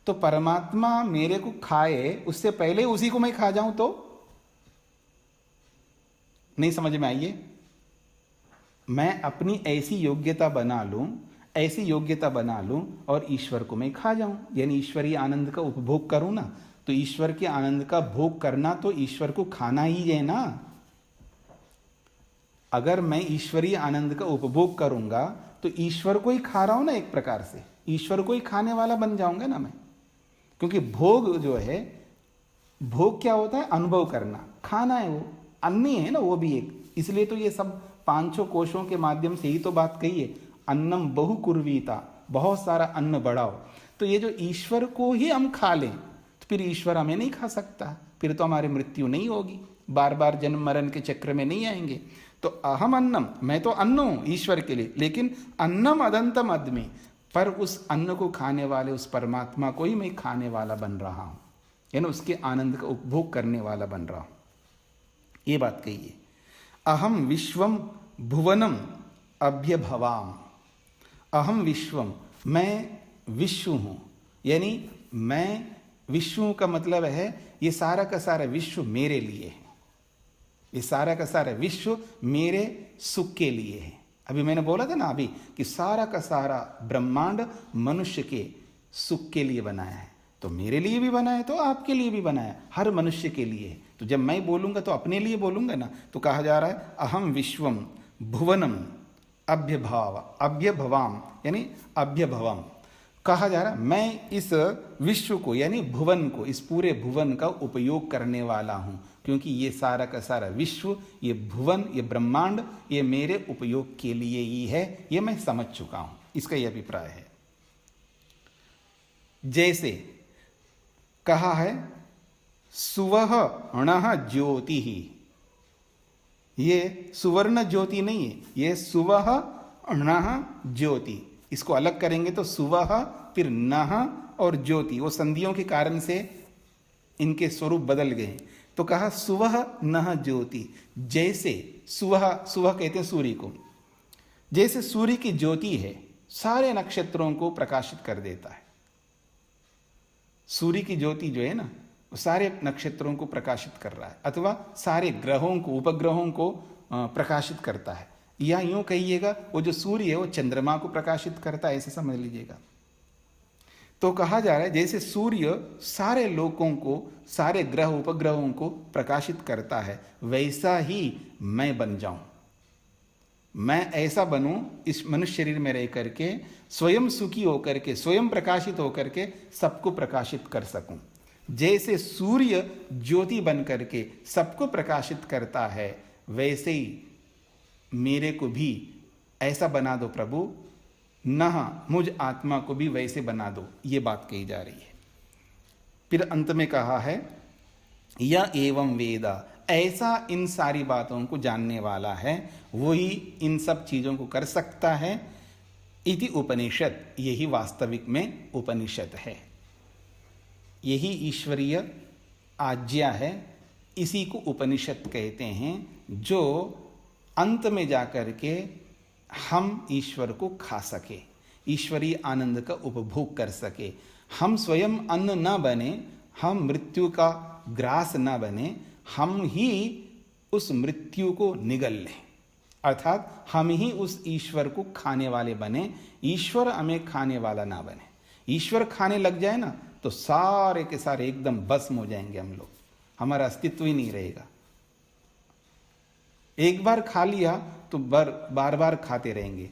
तो परमात्मा मेरे को खाए उससे पहले उसी को मैं खा जाऊं तो? नहीं समझ में आइए? मैं अपनी ऐसी योग्यता बना लूं और ईश्वर को मैं खा जाऊं, यानी ईश्वरीय आनंद का उपभोग करूं ना। तो ईश्वर के आनंद का भोग करना तो ईश्वर को खाना ही है ना। अगर मैं ईश्वरीय आनंद का उपभोग करूंगा तो ईश्वर को ही खा रहा हूं ना, एक प्रकार से ईश्वर को ही खाने वाला बन जाऊंगा ना मैं। क्योंकि भोग जो है, भोग क्या होता है? अनुभव करना, खाना है, वो अन्न ही है ना, वो भी एक। इसलिए तो ये सब पांचों कोशों के माध्यम से ही तो बात कही है, अन्नम बहु कुर्वीता, बहुत सारा अन्न बढ़ाओ। तो ये जो ईश्वर को ही हम खा लें तो फिर ईश्वर हमें नहीं खा सकता, फिर तो हमारी मृत्यु नहीं होगी, बार बार जन्म मरण के चक्र में नहीं आएंगे। तो अहम अन्नम, मैं तो अन्न हूं ईश्वर के लिए, लेकिन अन्नम अदंतम अदमी, पर उस अन्न को खाने वाले उस परमात्मा को ही मैं खाने वाला बन रहा हूं, यानी उसके आनंद का उपभोग करने वाला बन रहा हूं। ये बात कहिए। अहम विश्वम भुवनम अभ्यभवाम, अहम विश्वम, मैं विश्व हूं, यानी मैं विश्व का मतलब है ये सारा का सारा विश्व मेरे लिए है, ये सारा का सारा विश्व मेरे सुख के लिए है। अभी मैंने बोला था ना अभी कि सारा का सारा ब्रह्मांड मनुष्य के सुख के लिए बनाया है, तो मेरे लिए भी बनाया है, तो आपके लिए भी बनाया है, हर मनुष्य के लिए है। तो जब मैं बोलूंगा तो अपने लिए बोलूंगा ना। तो कहा जा रहा है अहम विश्वम भुवनम अभ्यभवाम, यानी अभ्यभवम। कहा जा रहा है मैं इस विश्व को, यानी भुवन को, इस पूरे भुवन का उपयोग करने वाला हूं, क्योंकि ये सारा का सारा विश्व, ये भुवन, ये ब्रह्मांड, ये मेरे उपयोग के लिए ही है, ये मैं समझ चुका हूं। इसका यह अभिप्राय है। जैसे कहा है सुवह अणः ज्योति ही, ये सुवर्ण ज्योति नहीं है, ये सुवह अणः ज्योति। इसको अलग करेंगे तो सुवह, फिर नह और ज्योति, वो संधियों के कारण से इनके स्वरूप बदल गए। तो कहा सुवह नह ज्योति। जैसे सुवह, सुवह कहते हैं सूर्य को, जैसे सूर्य की ज्योति है सारे नक्षत्रों को प्रकाशित कर देता है। सूर्य की ज्योति जो है ना, वो सारे नक्षत्रों को प्रकाशित कर रहा है, अथवा सारे ग्रहों को, उपग्रहों को प्रकाशित करता है। या यूं कहिएगा वो जो सूर्य है वो चंद्रमा को प्रकाशित करता है, ऐसे समझ लीजिएगा। तो कहा जा रहा है जैसे सूर्य सारे लोकों को, सारे ग्रह उपग्रहों को प्रकाशित करता है, वैसा ही मैं बन जाऊं। मैं ऐसा बनूं इस मनुष्य शरीर में रह करके, स्वयं सुखी होकर के, स्वयं प्रकाशित होकर के सबको प्रकाशित कर सकूं। जैसे सूर्य ज्योति बन करके सबको प्रकाशित करता है, वैसे ही मेरे को भी ऐसा बना दो प्रभु, न मुझ आत्मा को भी वैसे बना दो। ये बात कही जा रही है। फिर अंत में कहा है या एवं वेदा, ऐसा इन सारी बातों को जानने वाला है, वही इन सब चीजों को कर सकता है। इति उपनिषद, यही वास्तविक में उपनिषद है, यही ईश्वरीय आज्ञा है, इसी को उपनिषद कहते हैं, जो अंत में जाकर के हम ईश्वर को खा सके, ईश्वरीय आनंद का उपभोग कर सके। हम स्वयं अन्न न बने, हम मृत्यु का ग्रास न बने, हम ही उस मृत्यु को निगल लें, अर्थात हम ही उस ईश्वर को खाने वाले बने, ईश्वर हमें खाने वाला ना बने। ईश्वर खाने लग जाए ना तो सारे के सारे एकदम भस्म हो जाएंगे हम लोग, हमारा अस्तित्व ही नहीं रहेगा। एक बार खा लिया तो बार बार खाते रहेंगे।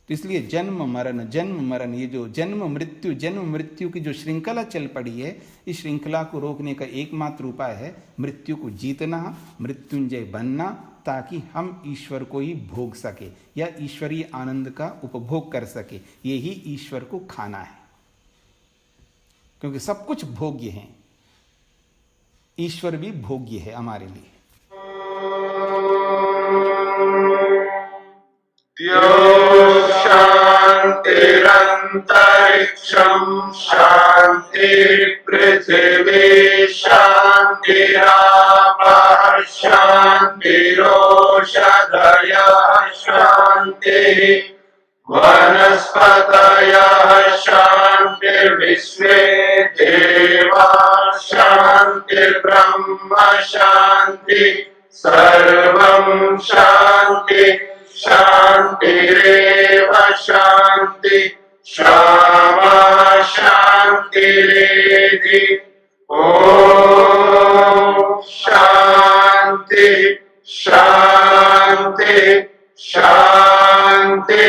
तो इसलिए जन्म मरण, ये जो जन्म मृत्यु की जो श्रृंखला चल पड़ी है, इस श्रृंखला को रोकने का एकमात्र उपाय है मृत्यु को जीतना, मृत्युंजय बनना, ताकि हम ईश्वर को ही भोग सके या ईश्वरीय आनंद का उपभोग कर सके। यही ईश्वर को खाना है, क्योंकि सब कुछ भोग्य है, ईश्वर भी भोग्य है हमारे लिए। शान्तिरन्तरिक्षं शान्ति पृथिवी शान्तिरापः शान्तिरोषधयः शान्तिः वनस्पतयः शान्तिर्विश्वे देवाः शान्तिर्ब्रह्म शान्ति सर्वं शान्ति शान्तिरेव शान्ति क्षमा शान्तिरेधि ॐ शान्ति शान्ति शान्ति।